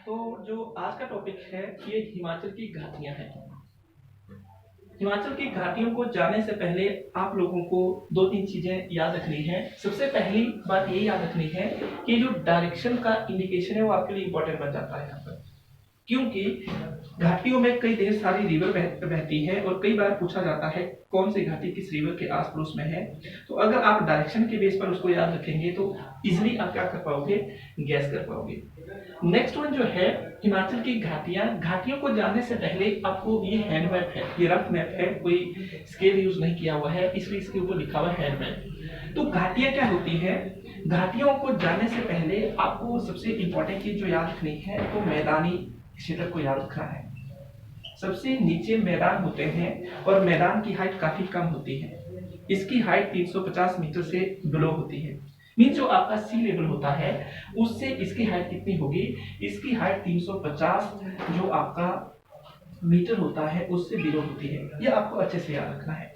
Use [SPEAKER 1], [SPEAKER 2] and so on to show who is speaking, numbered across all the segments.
[SPEAKER 1] तो जो आज का टॉपिक है ये हिमाचल की घाटियां हैं। हिमाचल की घाटियों को जाने से पहले आप लोगों को दो तीन चीजें याद रखनी है। सबसे पहली बात ये याद रखनी है कि जो डायरेक्शन का इंडिकेशन है वो आपके लिए इंपॉर्टेंट बन जाता है यहाँ पर, क्योंकि घाटियों में कई ढेर सारी रिवर बहती है और कई बार पूछा जाता है कौन सी घाटी किस रिवर के आस पड़ोस में है। तो अगर आप डायरेक्शन के बेस पर उसको याद रखेंगे तो इजिली आप क्या कर पाओगे, गैस कर पाओगे। नेक्स्ट वन जो है हिमाचल की घाटियां। घाटियों को जानने से पहले आपको ये हैंड मैप है, ये रफ मैप है, कोई स्केल यूज नहीं किया हुआ है, इसलिए इसके ऊपर लिखा हुआ है हैंड मैप। तो घाटियां क्या होती है? घाटियों को जानने से पहले आपको सबसे इंपॉर्टेंट चीज जो याद रखनी है तो मैदानी क्षेत्र को याद रखना है। सबसे नीचे मैदान होते हैं और मैदान की हाइट काफी कम होती है। इसकी हाइट 350 मीटर से बिलो होती है। मीन जो आपका सी लेवल होता है उससे इसकी हाइट कितनी होगी? इसकी हाइट 350 जो आपका मीटर होता है उससे बिलो होती है। ये आपको अच्छे से याद रखना है।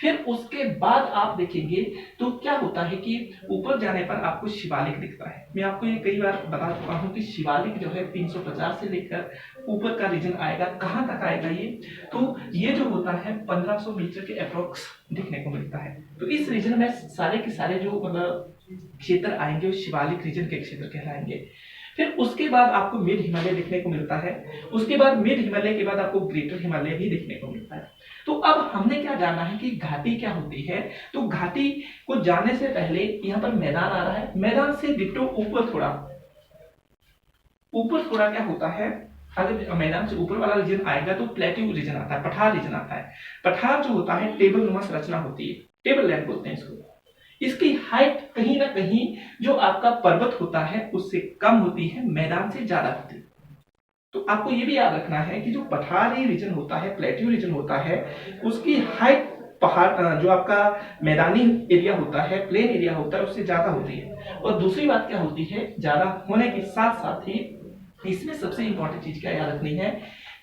[SPEAKER 1] फिर उसके बाद आप देखेंगे तो क्या होता है कि ऊपर जाने पर आपको शिवालिक दिखता है। मैं आपको ये कई बार बता चुका हूँ कि शिवालिक जो है 350 से लेकर ऊपर का रीजन आएगा। कहाँ तक आएगा ये? तो ये जो होता है 1500 मीटर के अप्रोक्स दिखने को मिलता है। तो इस रीजन में सारे के सारे जो मतलब क्षेत्र आएंगे वो शिवालिक रीजन के क्षेत्र कहलाएंगे। फिर उसके बाद आपको मिड हिमालय देखने को मिलता है। उसके बाद मिड हिमालय के बाद आपको ग्रेटर हिमालय भी देखने को मिलता है। तो अब हमने क्या जानना है कि घाटी क्या होती है। तो घाटी को जानने से पहले यहाँ पर मैदान आ रहा है, मैदान से डिट्टो ऊपर थोड़ा क्या होता है, अगर मैदान से ऊपर वाला रीजन आएगा तो प्लेट्यू रीजन आता है, पठार रीजन आता है। पठार जो होता है टेबल नुमा संरचना होती है, टेबल लैंड बोलते हैं इसको। इसकी हाइट कहीं ना कहीं जो आपका पर्वत होता है उससे कम होती है, मैदान से ज्यादा होती है। तो आपको ये भी याद रखना है कि जो पठारी रीजन होता है, प्लेट्यू रीजन होता है, उसकी हाइट पहाड़ जो आपका मैदानी एरिया होता है, प्लेन एरिया होता है, उससे ज्यादा होती है। और दूसरी बात क्या होती है, ज्यादा होने के साथ साथ ही इसमें सबसे इंपॉर्टेंट चीज क्या याद रखनी है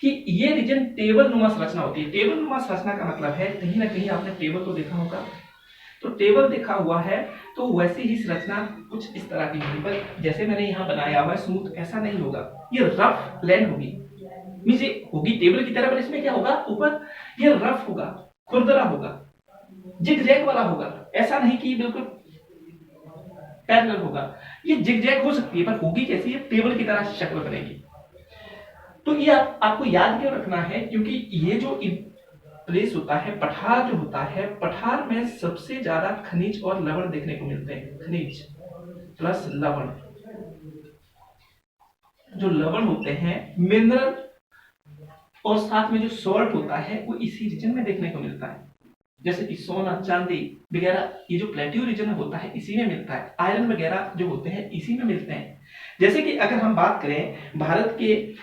[SPEAKER 1] कि ये रीजन टेबल नुमा संरचना होती है। टेबल नुमा संरचना का मतलब है कहीं ना कहीं आपने टेबल तो देखा होगा, तो टेबल देखा हुआ है तो वैसी ही संरचना कुछ इस तरह की होगी, पर जैसे मैंने यहाँ बनाया हुआ है स्मूथ ऐसा नहीं होगा, ये रफ लैंड होगी। मींस होगी टेबल की तरह, पर इसमें क्या होगा, ऊपर ये रफ होगा, खुरदरा होगा, जिगजैग वाला होगा। ऐसा नहीं कि बिल्कुल पैरेलल होगा, ये जिगजैग हो सकती है पर होगी कैसी, ये टेबल की तरह शक्ल बनेगी। तो ये आपको याद क्यों रखना है, क्योंकि ये जो प्लेस होता है पठार जो होता है, पठार में सबसे ज्यादा खनिज और लवण देखने को मिलते हैं। खनिज प्लस लवण, जो लवण होते हैं मिनरल और साथ में जो सॉल्ट होता है वो इसी रीजन में देखने को मिलता है। जैसे कि सोना चांदी वगैरह ये जो प्लेट्यू रीजन में होता है इसी में मिलता है। आयरन वगैरह जो होते हैं इसी में मिलते हैं। जैसे कि अगर हम बात करें भारत के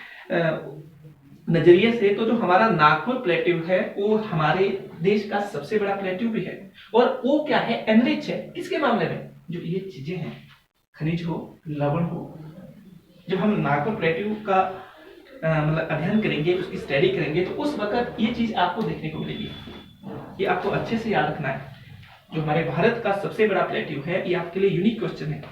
[SPEAKER 1] नजरिए से तो जो हमारा नागपुर प्लेट्यू है वो हमारे देश का सबसे बड़ा प्लेट्यू भी है। और वो क्या है, एनरिच है किसके मामले में, जो ये चीजें हैं खनिज हो, लवण हो। जब हम नागपुर प्लेट्यू का मतलब अध्ययन करेंगे, उसकी स्टडी करेंगे तो उस वक्त ये चीज आपको देखने को मिलेगी। ये आपको अच्छे से याद रखना है। जो हमारे भारत का सबसे बड़ा प्लेट्यू है, ये आपके लिए यूनिक क्वेश्चन है।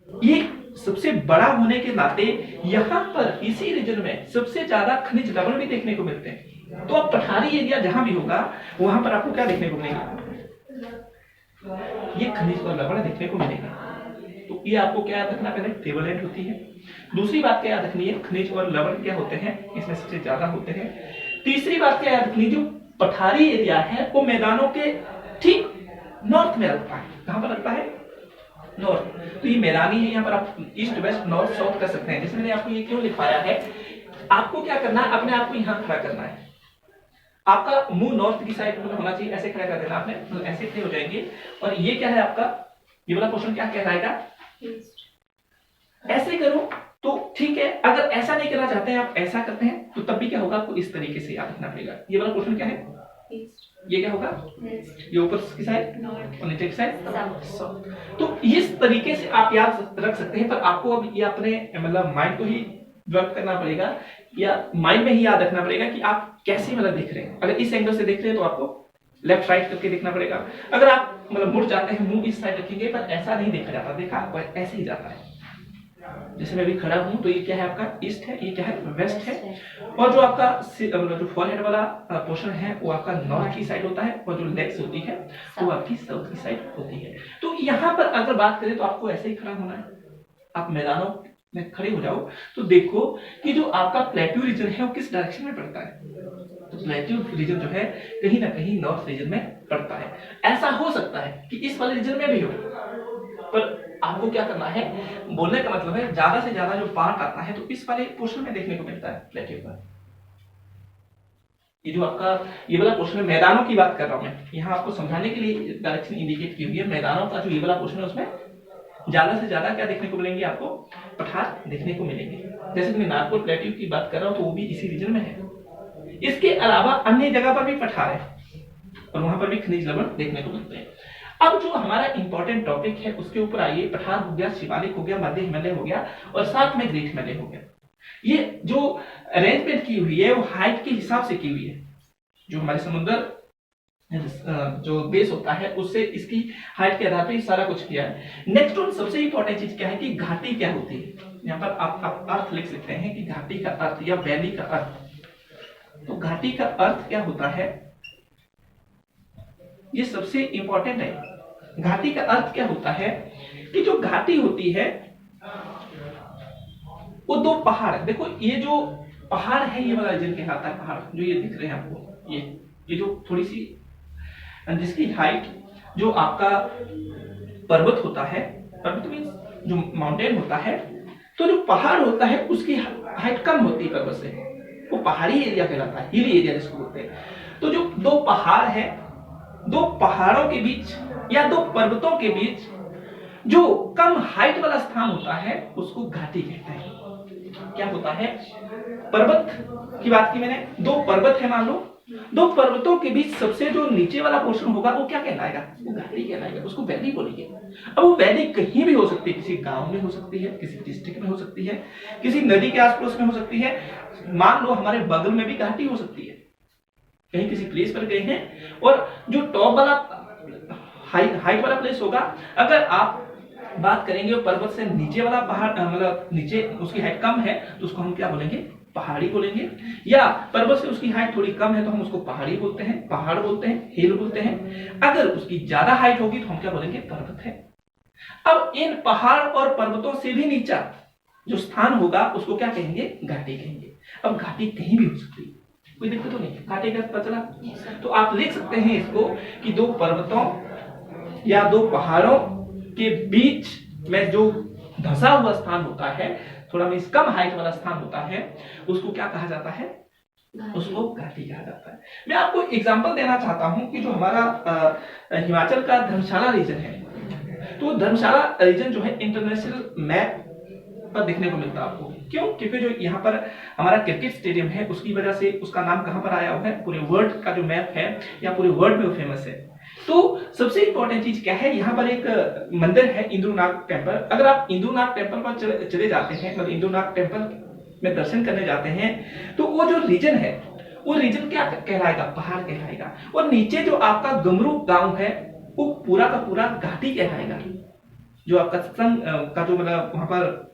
[SPEAKER 1] ये सबसे बड़ा होने के नाते यहाँ पर इसी रीजन में सबसे ज्यादा खनिज लवण भी देखने को मिलते हैं। तो अब पठारी एरिया जहां भी होगा वहां पर आपको क्या देखने को मिलेगा, ये खनिज और लवण देखने को मिलेगा। तो ये आपको क्या याद रखना, पहले टेबल लैंड होती है। दूसरी बात क्या याद रखनी है, खनिज और लवण क्या होते हैं, इसमें सबसे ज्यादा होते हैं। तीसरी बात क्या याद रखनी, जो पठारी एरिया है वो मैदानों के ठीक नॉर्थ में लगता है। कहां पर लगता है, नॉर्थ। तो ये मैदानी है, यहाँ पर आप ईस्ट वेस्ट नॉर्थ साउथ कर सकते हैं। जैसे मैंने आपको ये क्यों लिखवाया है, आपको क्या करना है, अपने आप को यहाँ खड़ा करना है। आपका मुंह नॉर्थ की साइड में होना चाहिए, ऐसे खड़ा कर देना आपने, तो ऐसे खड़े हो जाएंगे। और ये क्या है आपका, ये वाला क्वेश्चन क्या कहलाएगा, ऐसे करो तो ठीक है। अगर ऐसा नहीं करना चाहते हैं, आप ऐसा करते हैं तो तब भी क्या होगा, आपको इस तरीके से याद रखना पड़ेगा। ये वाला क्वेश्चन क्या है, ये क्या होगा, ये ऊपर की साइड और नीचे की साइड साउथ। तो इस तरीके से आप याद रख सकते हैं, पर आपको अब ये अपने मतलब माइंड को ही वर्क करना पड़ेगा, या माइंड में ही याद रखना पड़ेगा कि आप कैसे मतलब देख रहे हैं। अगर इस एंगल से देख रहे हैं तो आपको लेफ्ट राइट करके देखना पड़ेगा। अगर आप मतलब मुड़ जाते हैं, मुंह इस साइड रखेंगे, पर ऐसा नहीं देखा जाता, देखा ऐसे ही जाता है। जैसे मैं अभी खड़ा हूँ तो ये क्या है आपका ईस्ट है, ये क्या है वेस्ट है, और जो आपका जो फॉरहेड वाला पोर्शन है वो आपका नॉर्थ की साइड होता है, और जो लेग्स होती है वो आपकी साउथ की साइड होती है। तो यहाँ पर अगर बात करें तो आपको ऐसे ही खड़ा होना है। आप मैदानों में खड़े हो जाओ तो देखो कि जो आपका प्लेट्यू रीजन है वो किस डायरेक्शन में पड़ता है। तो प्लेट्यू रीजन जो है कहीं ना कहीं नॉर्थ रीजन में पड़ता है। ऐसा हो सकता है कि इस वाले रीजन में भी हो, पर आपको क्या करना है, बोलने का मतलब है ज्यादा से ज्यादा जो पार्ट आता है तो इस वाले पोर्शन में देखने को मिलता है प्लेट्यू का। ये जो आपका ये वाला पोर्शन है, मैदानों की बात कर रहा हूं मैं, यहाँ आपको समझाने के लिए डायरेक्शन इंडिकेट की हुई है। मैदानों का जो ये वाला पोर्शन है उसमें ज्यादा से ज्यादा क्या देखने को मिलेंगे, आपको पठार देखने को मिलेंगे। जैसे कि मैं नागपुर प्लेट्यू की बात कर रहा हूँ तो वो भी इसी रीजन में है। इसके अलावा अन्य जगह पर भी पठार है और वहां पर भी खनिज लवण देखने को मिलते हैं। अब जो हमारा इंपॉर्टेंट टॉपिक है उसके ऊपर आइए। पठार हो गया, शिवालिक हो गया, मध्य हिमालय हो गया और साथ में ग्रेट हिमालय हो गया। ये जो अरेंजमेंट की हुई है वो हाइट के हिसाब से की हुई है। जो हमारे समुद्र जो बेस होता है उससे इसकी हाइट के आधार पर सारा कुछ किया है। नेक्स्ट और सबसे इंपॉर्टेंट चीज क्या है कि घाटी क्या होती है। यहाँ पर आप अर्थ लिख सकते हैं कि घाटी का अर्थ या वैली का अर्थ। तो घाटी का अर्थ क्या होता है, ये सबसे इंपॉर्टेंट है। घाटी का अर्थ क्या होता है कि जो घाटी होती है वो दो पहाड़, देखो ये जो पहाड़ है ये वाला रीजन कहलाता है पहाड़, जो ये दिख रहे हैं आपको, ये जो थोड़ी सी जिसकी हाइट जो आपका पर्वत होता है, पर्वत मींस जो माउंटेन होता है, तो जो पहाड़ होता है उसकी हाइट कम होती है पर्वत से, वो पहाड़ी एरिया कहलाता है, हिली एरिया जिसको बोलते हैं। तो जो दो पहाड़ है, दो पहाड़ों के बीच या दो पर्वतों के बीच जो कम हाइट वाला स्थान होता है उसको घाटी कहते हैं। क्या होता है, पर्वत की बात की मैंने, दो पर्वत है मान लो, दो पर्वतों के बीच सबसे जो नीचे वाला पोर्शन होगा वो क्या कहलाएगा, वो घाटी कहलाएगा, उसको वैली बोलेंगे। अब वो वैली कहीं भी हो सकती है, किसी गांव में हो सकती है, किसी डिस्ट्रिक्ट में हो सकती है, किसी नदी के आसपास में हो सकती है, मान लो हमारे बगल में भी घाटी हो सकती है, कहीं किसी प्लेस पर गए हैं और जो टॉप वाला हाइट वाला प्लेस होगा, अगर आप बात करेंगे पर्वत से नीचे वाला पहाड़, मतलब नीचे उसकी हाइट कम है तो उसको हम क्या बोलेंगे, पहाड़ी बोलेंगे। या पर्वत से उसकी हाइट थोड़ी कम है तो हम उसको पहाड़ी बोलते हैं, पहाड़ बोलते हैं, हिल बोलते हैं। अगर उसकी ज्यादा हाइट होगी तो हम क्या बोलेंगे, पर्वत है। अब इन पहाड़ और पर्वतों से भी नीचा जो स्थान होगा उसको क्या कहेंगे, घाटी कहेंगे। अब घाटी कहीं भी हो सकती है, कोई दिक्कत तो नहीं, घाटी का पता चला। तो आप लिख सकते हैं इसको कि दो पर्वतों या दो पहाड़ों के बीच में जो धंसा हुआ स्थान होता है, थोड़ा मींस कम हाइट वाला स्थान होता है, उसको क्या कहा जाता है, उसको घाटी कहा जाता है। मैं आपको एग्जांपल देना चाहता हूं कि जो हमारा हिमाचल का धर्मशाला रीजन है, तो धर्मशाला रीजन जो है इंटरनेशनल मैप पर देखने को मिलता है आपको। क्यों? क्योंकि जो यहाँ पर हमारा क्रिकेट स्टेडियम है उसकी वजह से उसका नाम कहां पर आया हुआ है, पूरे वर्ल्ड का जो मैप है या पूरे वर्ल्ड में वो फेमस है। तो सबसे इंपॉर्टेंट चीज क्या है, यहाँ पर एक मंदिर है इंद्रुनाग टेम्पल। अगर आप इंद्रुनाग टेम्पल पर चले जाते हैं, मतलब इंद्रुनाग टेम्पल में दर्शन करने जाते हैं, तो वो जो रीजन है वो रीजन क्या कहलाएगा, पहाड़ कहलाएगा। और नीचे जो आपका गमरू गांव है वो पूरा का पूरा घाटी कहलाएगा। जो आपका सत्संग का जो मतलब वहां पर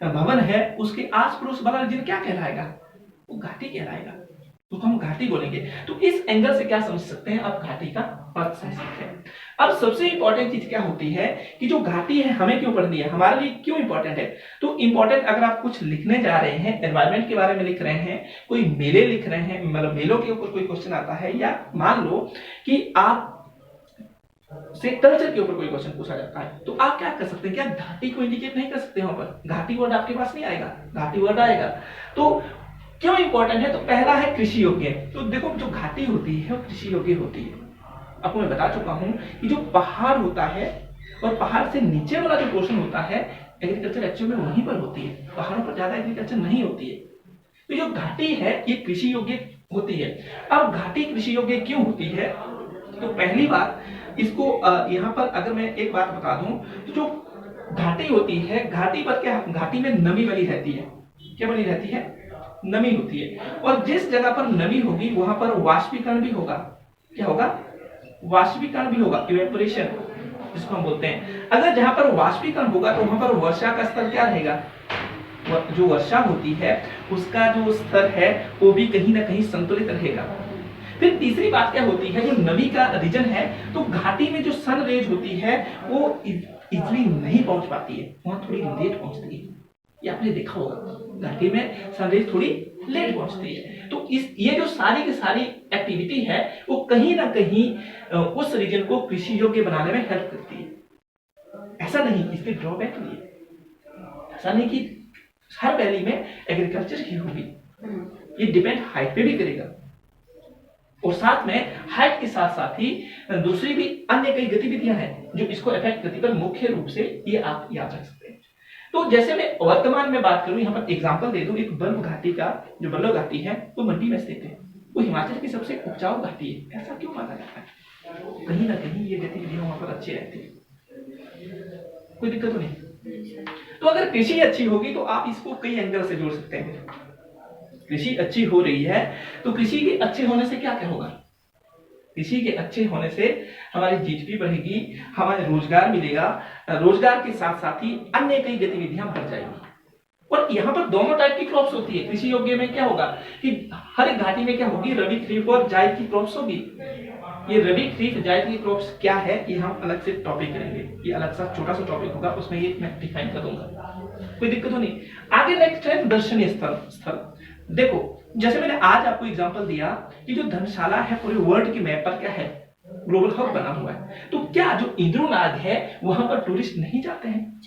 [SPEAKER 1] भवन है उसके आस पड़ोस वाला रीजन क्या कहलाएगा, वो घाटी कहलाएगा, तो हम घाटी बोलेंगे। तो इस एंगल से क्या समझ सकते हैं आप, घाटी का अर्थ समझ सकते हैं। अब सबसे इंपॉर्टेंट चीज क्या होती है कि जो घाटी है हमें क्यों पढ़नी है, हमारे लिए क्यों इंपॉर्टेंट है। तो इंपॉर्टेंट अगर आप कुछ लिखने जा रहे हैं, एनवायरमेंट के बारे में लिख रहे हैं, कोई मेले लिख रहे हैं, मतलब मेलों के ऊपर कोई क्वेश्चन आता है, या मान लो कि आप से कल्चर के ऊपर कोई क्वेश्चन पूछा जाता है, तो आप क्या कर सकते हैं, क्या घाटी को इंडिकेट नहीं कर सकते वहां पर, घाटी वर्ड आपके पास नहीं आएगा, घाटी वर्ड आएगा। तो क्यों इंपॉर्टेंट है, तो पहला है कृषि योग्य। तो देखो जो घाटी होती है वो कृषि योग्य होती है। आपको मैं बता चुका हूं कि जो पहाड़ होता है और पहाड़ से नीचे वाला जो पोर्शन होता है, एग्रीकल्चर एक्चुअल में वहीं पर होती है, पहाड़ों पर ज्यादा एग्रीकल्चर नहीं होती है। तो जो घाटी है ये कृषि योग्य होती है। अब घाटी कृषि योग्य क्यों होती है, तो पहली बात इसको यहाँ पर अगर मैं एक बात बता दूं, तो जो घाटी होती है, घाटी पर क्या, घाटी में नमी बनी रहती है, क्या बनी रहती है, नमी होती है। और जिस जगह पर नमी होगी वहां पर वाष्पीकरण भी होगा, क्या होगा, वाष्पीकरण भी होगा, इवेपोरेशन जिसको हम बोलते हैं। अगर जहां पर वाष्पीकरण होगा तो वहां पर वर्षा का स्तर क्या रहेगा, जो वर्षा होती है उसका जो स्तर है वो भी कहीं ना कहीं संतुलित रहेगा। फिर तीसरी बात क्या होती है, जो नमी का रीजन है, तो घाटी में जो सन रेज होती है वो इजीली नहीं पहुंच पाती है, वहां थोड़ी लेट पहुंचती है। ये आपने देखा होगा, घाटी में सनरेज थोड़ी लेट पहुंचती है। तो ये जो सारी की सारी एक्टिविटी है वो कहीं ना कहीं उस रीजन को कृषि योग्य बनाने में हेल्प करती है। ऐसा नहीं, इसके ड्रॉबैक भी है। ऐसा नहीं कि हर वैली में एग्रीकल्चर ही होगी, ये डिपेंड हाइट पे भी करेगा, और साथ में हाइट के साथ साथ ही दूसरी भी अन्य कई गतिविधियां हैं जो इसको इफेक्ट करती है। पर मुख्य रूप से ये आप याद रख सकते हैं। तो जैसे मैं वर्तमान में बात करूं, यहाँ पर एग्जांपल दे दूं, एक बल्ब घाटी का जो बल्लभ घाटी है वो मंडी में स्थित है, वो हिमाचल की सबसे उपजाऊ घाटी है। ऐसा क्यों माना जाता है? कहीं ना कहीं ये गतिविधियां वहां पर अच्छी रहती है, कोई दिक्कत तो नहीं। तो अगर कृषि अच्छी होगी तो आप इसको कई एंगल से जोड़ सकते हैं। कृषि अच्छी हो रही है तो कृषि के अच्छे होने से क्या क्या होगा? कृषि के अच्छे होने से हमारी जीडीपी बढ़ेगी, हमें रोजगार मिलेगा, रोजगार के साथ साथ ही अन्य कई गतिविधियां बढ़ जाएंगी। और यहाँ पर दोनों टाइप की क्रॉप्स होती है। कृषि योग्य में क्या होगा कि हर एक घाटी में क्या होगी, रबी खरीफ और जायद की क्रॉप्स होगी। ये रबी खरीफ जायद की क्रॉप्स क्या है ये हम अलग से टॉपिक करेंगे, ये अलग सा छोटा सा टॉपिक होगा, उसमें ये मैं डिफाइन कर दूंगा, कोई दिक्कत नहीं। आगे नेक्स्ट है दर्शनीय स्थल। देखो जैसे मैंने आज आपको एग्जांपल दिया कि जो धर्मशाला है पूरे वर्ल्ड की मैप पर क्या है, ग्लोबल हब बना हुआ है। तो क्या जो इंद्रनाग है वहां पर टूरिस्ट नहीं जाते हैं?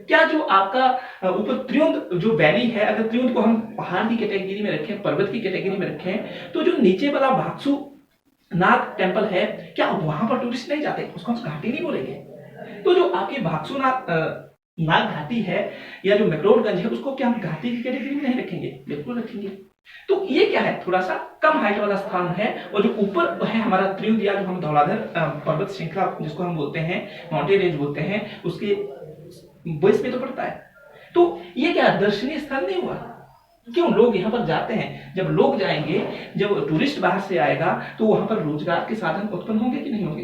[SPEAKER 1] क्या जो आपका ऊपर त्रियुंद जो वैली है, अगर त्रियुंद को हम पहाड़ की कैटेगरी में रखें, पर्वत की कैटेगरी में रखें, तो जो नीचे वाला भागसु नाग टेम्पल है, क्या वहां पर टूरिस्ट नहीं जाते? उसको हम घाटी नहीं बोलेंगे। तो जो आपकी भागसु नाग घाटी है या जो मैक्लोडगंज है, उसको क्या हम घाटी की कैटेगरी में नहीं रखेंगे? बिल्कुल रखेंगे। तो ये क्या है, थोड़ा सा कम हाइट वाला स्थान है, और जो ऊपर है हमारा त्रियुंद या जो हम धौलाधर पर्वत श्रृंखला जिसको हम बोलते हैं, माउंटेन रेंज बोलते हैं, उसके बेस में तो पड़ता है। तो ये क्या दर्शनीय स्थल नहीं हुआ? क्यों लोग यहाँ पर जाते हैं? जब लोग जाएंगे, जब टूरिस्ट बाहर से आएगा तो वहां पर रोजगार के साधन उत्पन्न होंगे कि नहीं होंगे?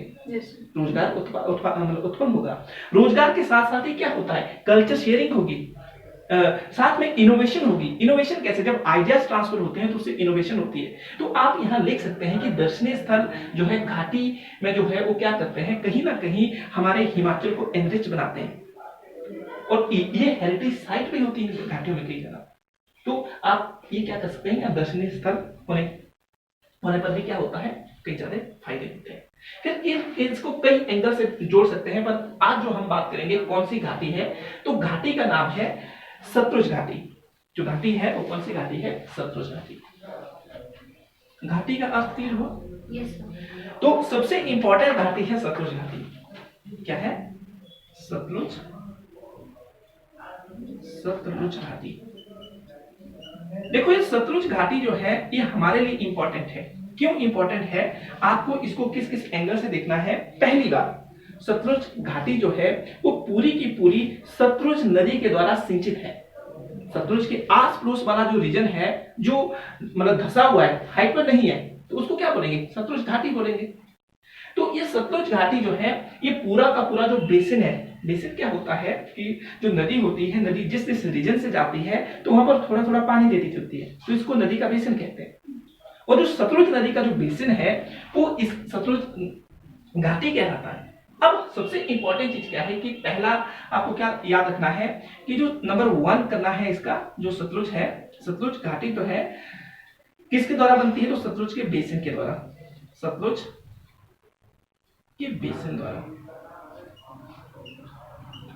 [SPEAKER 1] रोजगार उत्पन्न होगा। रोजगार के साथ साथ ही क्या होता है, कल्चर शेयरिंग होगी, साथ में इनोवेशन होगी। इनोवेशन कैसे? जब आइडियाज ट्रांसफर होते हैं तो उससे इनोवेशन होती है। तो आप यहाँ लिख सकते हैं कि दर्शनीय स्थल जो है घाटी में जो है वो क्या करते हैं, कहीं ना कहीं हमारे हिमाचल को एनरिच बनाते हैं, और ये हेरिटेज साइट भी होती है घाटियों में कई जगह। तो आप ये क्या कर सकते हैं, दर्शनीय स्थल होने पर भी क्या होता है, कई ज्यादा फायदे होते हैं। फिर इसको कई एंगल से जोड़ सकते हैं, पर आज जो हम बात करेंगे कौन सी घाटी है, तो घाटी का नाम है सतलुज घाटी। जो घाटी है वो कौन सी घाटी है? सतलुज घाटी। घाटी का अर्थ क्लियर हो? तो सबसे इंपॉर्टेंट घाटी है सतलुज घाटी। क्या है? सतलुज घाटी। देखो ये सतलुज घाटी जो है ये हमारे लिए इंपॉर्टेंट है। क्यों इंपॉर्टेंट है? आपको इसको किस किस एंगल से देखना है। पहली बात, सतलुज घाटी जो है वो पूरी की पूरी सतलुज नदी के द्वारा सिंचित है। सतलुज के आस पड़ोस वाला जो रीजन है, जो मतलब धसा हुआ है, हाइट पर नहीं है, तो उसको क्या बोलेंगे? सतलुज घाटी बोलेंगे। तो ये सतलुज घाटी जो है ये पूरा का पूरा जो बेसिन है, बेसिन क्या होता है कि जो नदी होती है, नदी जिस जिस रीजन से जाती है तो वहां पर थोड़ा थोड़ा पानी देती चलती है, तो इसको नदी का बेसिन कहते हैं। और जो सतलुज नदी का जो बेसिन है वो इस सतलुज घाटी कहलाता है। अब सबसे इंपॉर्टेंट चीज क्या है कि पहला आपको क्या याद रखना है कि जो नंबर 1 करना है इसका, जो सतलुज है, सतलुज घाटी तो है किसके द्वारा बनती है? तो सतलुज के बेसिन के द्वारा, सतलुज के बेसिन द्वारा।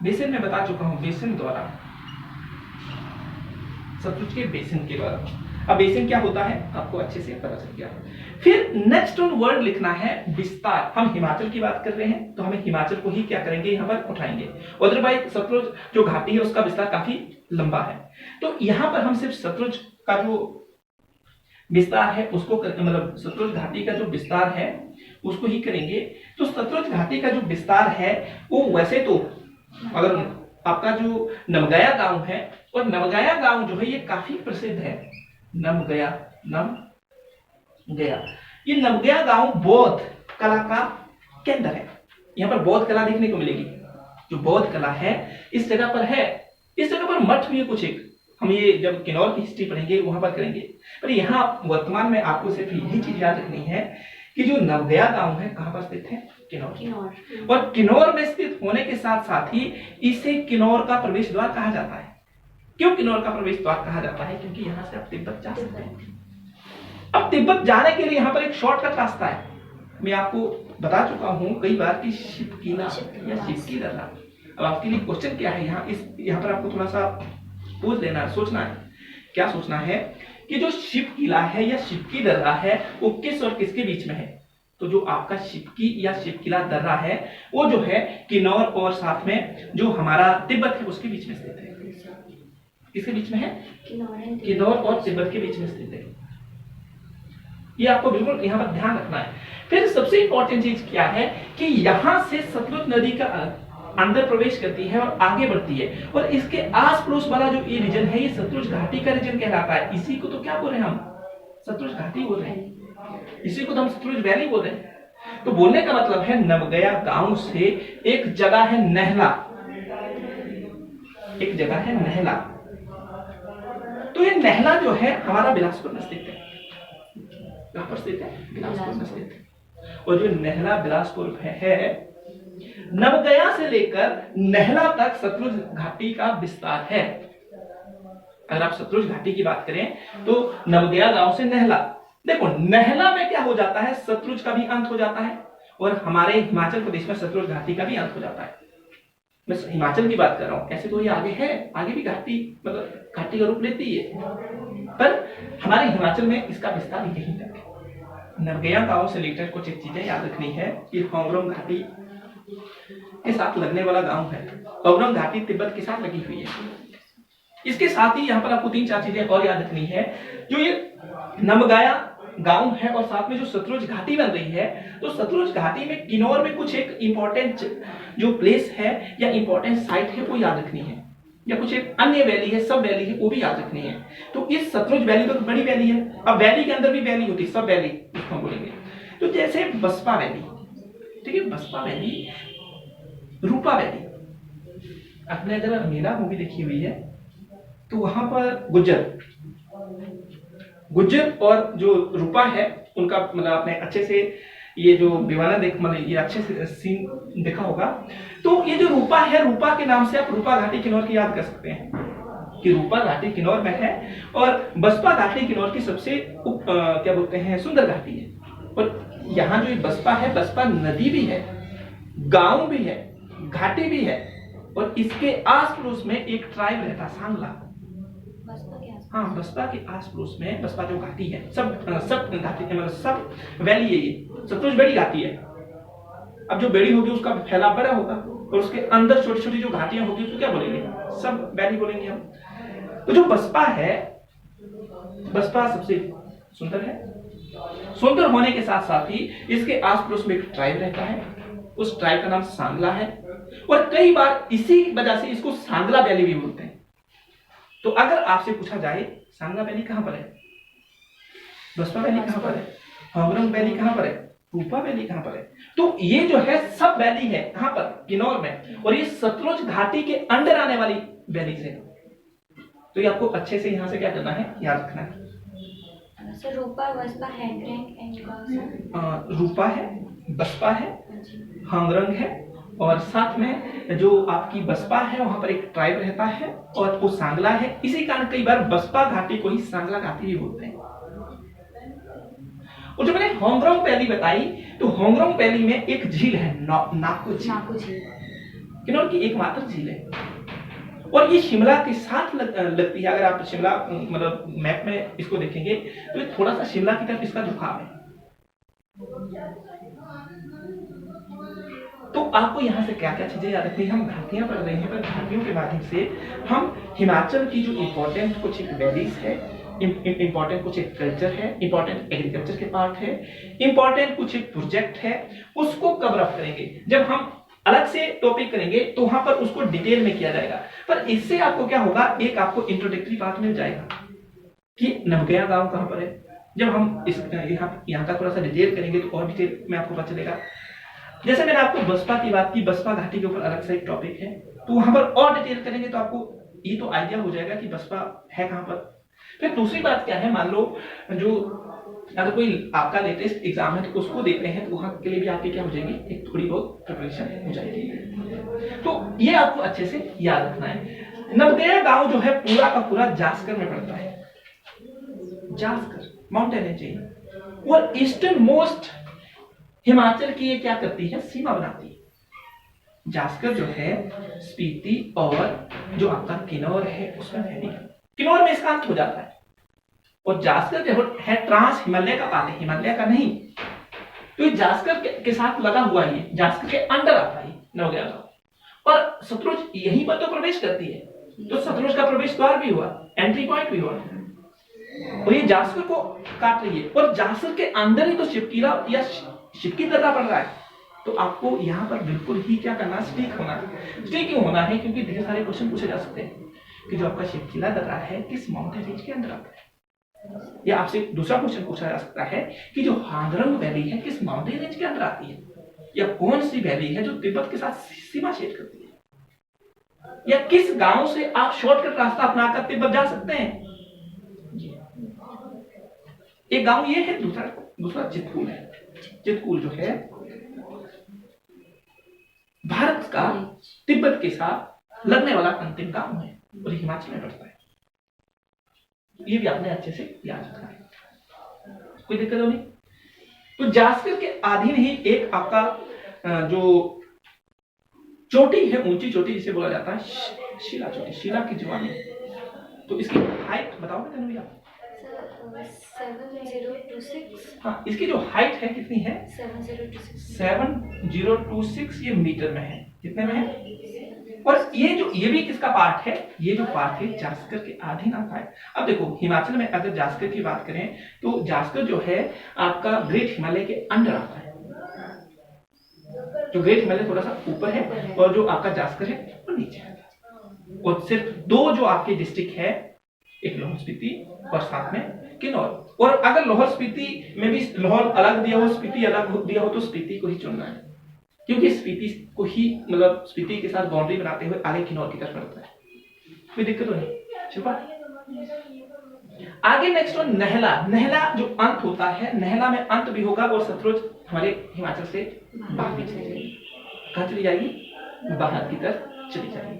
[SPEAKER 1] बेसिन में बता चुका हूं, बेसिन द्वारा, सतलुज के बेसिन के द्वारा। अब बेसिन क्या होता है आपको अच्छे से पता चल गया। फिर नेक्स्ट वर्ड लिखना है विस्तार। हम हिमाचल की बात कर रहे हैं तो हमें हिमाचल को ही क्या करेंगे, यहां पर उठाएंगे। अदरवाइज सतलुज जो घाटी है उसका विस्तार काफी लंबा है, तो यहां पर हम सिर्फ सतलुज का जो विस्तार है उसको मतलब सतलुज घाटी का जो विस्तार है उसको ही करेंगे। तो सतलुज घाटी का जो विस्तार है वो वैसे तो अगर आपका जो नमगया गांव है, और नमगया गांव जो है ये काफी प्रसिद्ध है। नमगया, ये नमगया गांव बौद्ध कला का केंद्र है। यहाँ पर बौद्ध कला देखने को मिलेगी। जो बौद्ध कला है इस जगह पर है। इस जगह पर मठ भी है कुछ एक, हम ये जब किन्नौर की हिस्ट्री पढ़ेंगे वहां पर करेंगे। पर यहाँ वर्तमान में आपको सिर्फ यही चीज याद रखनी है कि जो नवगया गांव है कहाँ पर स्थित है, किन्नौर। और किन्नौर में स्थित होने के साथ साथ ही इसे किन्नौर का प्रवेश द्वार कहा जाता है। क्यों किन्नौर का प्रवेश द्वार कहा जाता है? क्योंकि यहाँ से आप तिब्बत जा सकते हैं। अब तिब्बत जाने के लिए यहाँ पर एक शॉर्टकट रास्ता है। मैं आपको बता चुका हूं कई बार कि शिवकीला या शिवकी दर्रा। अब आपके लिए क्वेश्चन क्या है यहाँ पर आपको थोड़ा सा पूछ लेना है, सोचना है। क्या सोचना है कि जो शिव किला है या शिवकी दर्रा है वो किस और किसके बीच में है? तो जो आपका शिवकी या शिव किला दर्रा है वो जो है किन्नौर और साथ में जो हमारा तिब्बत है उसके बीच में स्थित है। किसके बीच में है? किन्नौर और तिब्बत के बीच में स्थित है। ये आपको बिल्कुल यहाँ पर ध्यान रखना है। फिर सबसे इंपॉर्टेंट चीज क्या है कि यहां से सतलुज नदी का अंदर प्रवेश करती है और आगे बढ़ती है, और इसके आस पड़ोस वाला जो ये रीजन है ये सतलुज घाटी का रीजन कहलाता है। इसी को तो क्या बोल रहे हैं हम? सतलुज घाटी बोल रहे हैं। इसी को तो हम सतलुज वैली बोल रहे हैं। तो बोलने का मतलब है नवगया गांव से एक जगह है नहला, एक जगह है नहला। तो ये नहला जो है हमारा बिलासपुर में स्थित है। कहां पर स्थित है? बिलासपुर में स्थित है। और जो नहला बिलासपुर है, नवगया से लेकर नहला तक सतलुज घाटी का विस्तार है। अगर आप सतलुज घाटी की बात करें तो नवगया गांव से नहला, देखो नहला में क्या हो जाता है, सतलुज का भी अंत हो जाता है और हमारे हिमाचल प्रदेश में सतलुज घाटी का भी अंत हो जाता है। मैं हिमाचल की बात कर रहा हूं, ऐसे तो ये आगे है, आगे भी घाटी मतलब घाटी का रूप लेती है, पर हमारे हिमाचल में इसका विस्तार यहीं तक है। नवगया गांव से लेकर कुछ एक चीजें याद रखनी है कि होंगरोंग घाटी के साथ लगने वाला गांव है। होंगरोंग घाटी तिब्बत के साथ लगी हुई है। इसके साथ ही यहाँ पर आपको 3-4 चीजें और याद रखनी है। जो ये नवगया गांव है और साथ में जो सतलुज घाटी बन रही है, तो सतलुज घाटी में किन्नौर में कुछ एक इंपॉर्टेंट जो प्लेस है या इंपॉर्टेंट साइट है वो याद रखनी है, या कुछ एक अन्य वैली है, सब वैली है, वो भी याद रखनी है। तो इस सतलुज वैली तो बड़ी वैली है। अब वैली के अंदर भी वैली होती है, सब वैली इसको बोलेंगे। तो जैसे बसपा वैली, ठीक है, बसपा वैली, रूपा वैली। आपने अगर मेरा मूवी देखी हुई है तो वहां पर गुज्जर और जो रूपा है उनका मतलब आपने अच्छे से ये जो विवाना मतलब ये अच्छे से सीन देखा होगा। तो ये जो रूपा है, रूपा के नाम से आप रूपा घाटी किन्नौर की याद कर सकते हैं कि रूपा घाटी किन्नौर में है, और बसपा घाटी किन्नौर की सबसे क्या बोलते हैं सुंदर घाटी है। और यहाँ जो बसपा है, बसपा नदी भी है, गांव भी है, घाटी भी है, और इसके आस पड़ोस में एक ट्राइब रहता है सांगला। हाँ, बसपा के आस पड़ोस में बसपा जो घाटी है, सब घाटी मतलब सब वैली है, ये सतलुज बड़ी घाटी है। अब जो बेड़ी होगी उसका फैलाव बड़ा होगा और उसके अंदर छोटी छोटी जो घाटियां होगी उसको क्या बोलेंगे? सब वैली बोलेंगे हम। तो जो बसपा है, बसपा सबसे सुंदर है। सुंदर होने के साथ साथ ही इसके आस पड़ोस में एक ट्राइब रहता है, उस ट्राइब का नाम सांगला है, और कई बार इसी वजह से इसको सांगला वैली भी बोलते हैं। तो अगर आपसे पूछा जाए सांगला वैली कहां पर है, बसपा वैली कहां पर है, होंगरोंग वैली कहां पर है, रूपा वैली कहां पर है, तो ये जो है सब वैली है कहां पर? किन्नौर में। और ये सतलुज घाटी के अंदर आने वाली वैली है। तो ये आपको अच्छे से यहां से क्या करना है, याद रखना है।
[SPEAKER 2] रूपा बसपा
[SPEAKER 1] रूपा है, बसपा है, होंगरोंग है, और साथ में जो आपकी बसपा है वहां पर एक ट्राइब रहता है और वो सांगला है। इसी कारण कई बार बसपा घाटी को ही सांगला घाटी भी बोलते हैं। और जो मैंने होंगरोंग वैली बताई, तो होंगरोंग वैली में एक झील है, नाको झील, किन्नौर की एकमात्र झील है, और ये शिमला के साथ लगती है। अगर आप शिमला मतलब मैप में इसको देखेंगे तो ये थोड़ा सा शिमला की तरफ इसका झुकाव है। तो आपको यहाँ से क्या क्या चीजें याद रखनी है? हम घाटियां पढ़ रहे हैं, पर घाटियों के माध्यम से हम हिमाचल की जो इंपॉर्टेंट कुछ एक वैलीज है, इंपॉर्टेंट कुछ एक कल्चर है, इंपॉर्टेंट एग्रीकल्चर के पार्ट है, इंपॉर्टेंट कुछ एक प्रोजेक्ट है, उसको कवर अप करेंगे। जब हम अलग से टॉपिक करेंगे तो वहां पर उसको डिटेल में किया जाएगा, पर इससे आपको क्या होगा, एक आपको इंट्रोडक्टरी पार्ट मिल जाएगा कि नवगया गांव कहां पर है। जब हम इस यहाँ का थोड़ा सा डिटेल करेंगे तो और डिटेल में आपको पता चलेगा। जैसे मैंने आपको बसपा की बात की, बसपा घाटी के ऊपर अलग से एक टॉपिक है, तो वहां पर और डिटेल करेंगे तो आपको ये तो आइडिया हो जाएगा कि बसपा है कहां पर। फिर दूसरी बात क्या है, मान लो जो अगर कोई आपका लेटेस्ट एग्जाम है तो उसको देते हैं तो वहां के लिए भी आपकी क्या हो जाएगी, एक थोड़ी बहुत प्रिपरेशन हो जाएगी। तो ये आपको अच्छे से याद रखना है। नवगया गांव जो है पूरा का पूरा जास्कर में पड़ता है। जास्कर माउंटेन रेंज और ईस्टर्न मोस्ट हिमाचल की ये क्या करती है, सीमा बनाती है। जास्कर जो है स्पीति और जो आपका किन्नौर है उसमें फैली, किन्नौर में इसका अंत हो जाता है। और जास्कर जो है ट्रांस हिमालय का पार्ट है, हिमालय का नहीं। तो ये जास्कर के साथ लगा हुआ है, जास्कर के अंडर आता है नवगया गांव। और सतलुज यहीं पर तो प्रवेश करती है, तो सतलुज का प्रवेश द्वार भी हुआ, एंट्री पॉइंट भी हुआ। और ये जास्कर को काट रही है और जास्कर के अंदर ही तो शिवकीला या शिवकी दर्रा पड़ रहा है। तो आपको यहाँ पर बिल्कुल ही क्या करना, स्टिक होना है। स्टिक क्यों होना है, क्योंकि ढेर सारे क्वेश्चन पूछे जा सकते हैं कि जो आपका शिवकीला दर्रा है किस माउंटेन रेंज के अंदर आता है। या आपसे दूसरा क्वेश्चन पूछा जा सकता है कि जो हांगरंग वैली है किस माउंटेन रेंज के अंदर आती है, या कौन सी वैली है जो तिब्बत के साथ सीमा शेयर करती है, या किस गांव से आप शॉर्टकट रास्ता अपनाकर तिब्बत जा सकते हैं। एक गांव ये है, दूसरा चितकुल है। चितकुल जो है भारत का तिब्बत के साथ लगने वाला अंतिम गांव है और हिमाचल में पड़ता है। ये भी आपने अच्छे से याद रखना है, कोई दिक्कत नहीं। तो जास्कर के अधीन ही एक आपका जो चोटी है, ऊंची चोटी जिसे बोला जाता है शिला चोटी, शिला की जवानी। तो इसकी हाइट बताओगे तनु भैया?
[SPEAKER 2] 7026।
[SPEAKER 1] हाँ, इसकी जो हाइट है कितनी है? 7026 ये मीटर में है। कितने में है? और ये भी किसका पार्ट है? ये जो पार्ट है जास्कर के अधीन आता है। अब देखो हिमाचल में अगर जास्कर की बात करें तो जास्कर जो है आपका ग्रेट हिमालय के अंडर आता है। जो ग्रेट हिमालय थोड़ा सा ऊपर है और जो आपका जास्कर है वो नीचे है। और सिर्फ दो जो आपके डिस्ट्रिक्ट है, एक लाहौल स्पीति और साथ में किन्नौर। और अगर लाहौल स्पीति में भी लाहौल अलग दिया हो, स्पीति अलग दिया हो तो स्पीति को ही चुनना है, क्योंकि स्पीति को ही मतलब स्पीति के साथ बाउंड्री बनाते हुए आगे किन्नौर की तरफ बढ़ता है। कोई दिक्कत नहीं। चुप। आगे नेक्स्ट हो नहला। नहला जो अंत होता है, नहला में अंत भी होगा और सतलुज हमारे हिमाचल से बाहर भी चली जाएगी। कहां चली जाएगी? बाहर की तरफ चली जाएगी।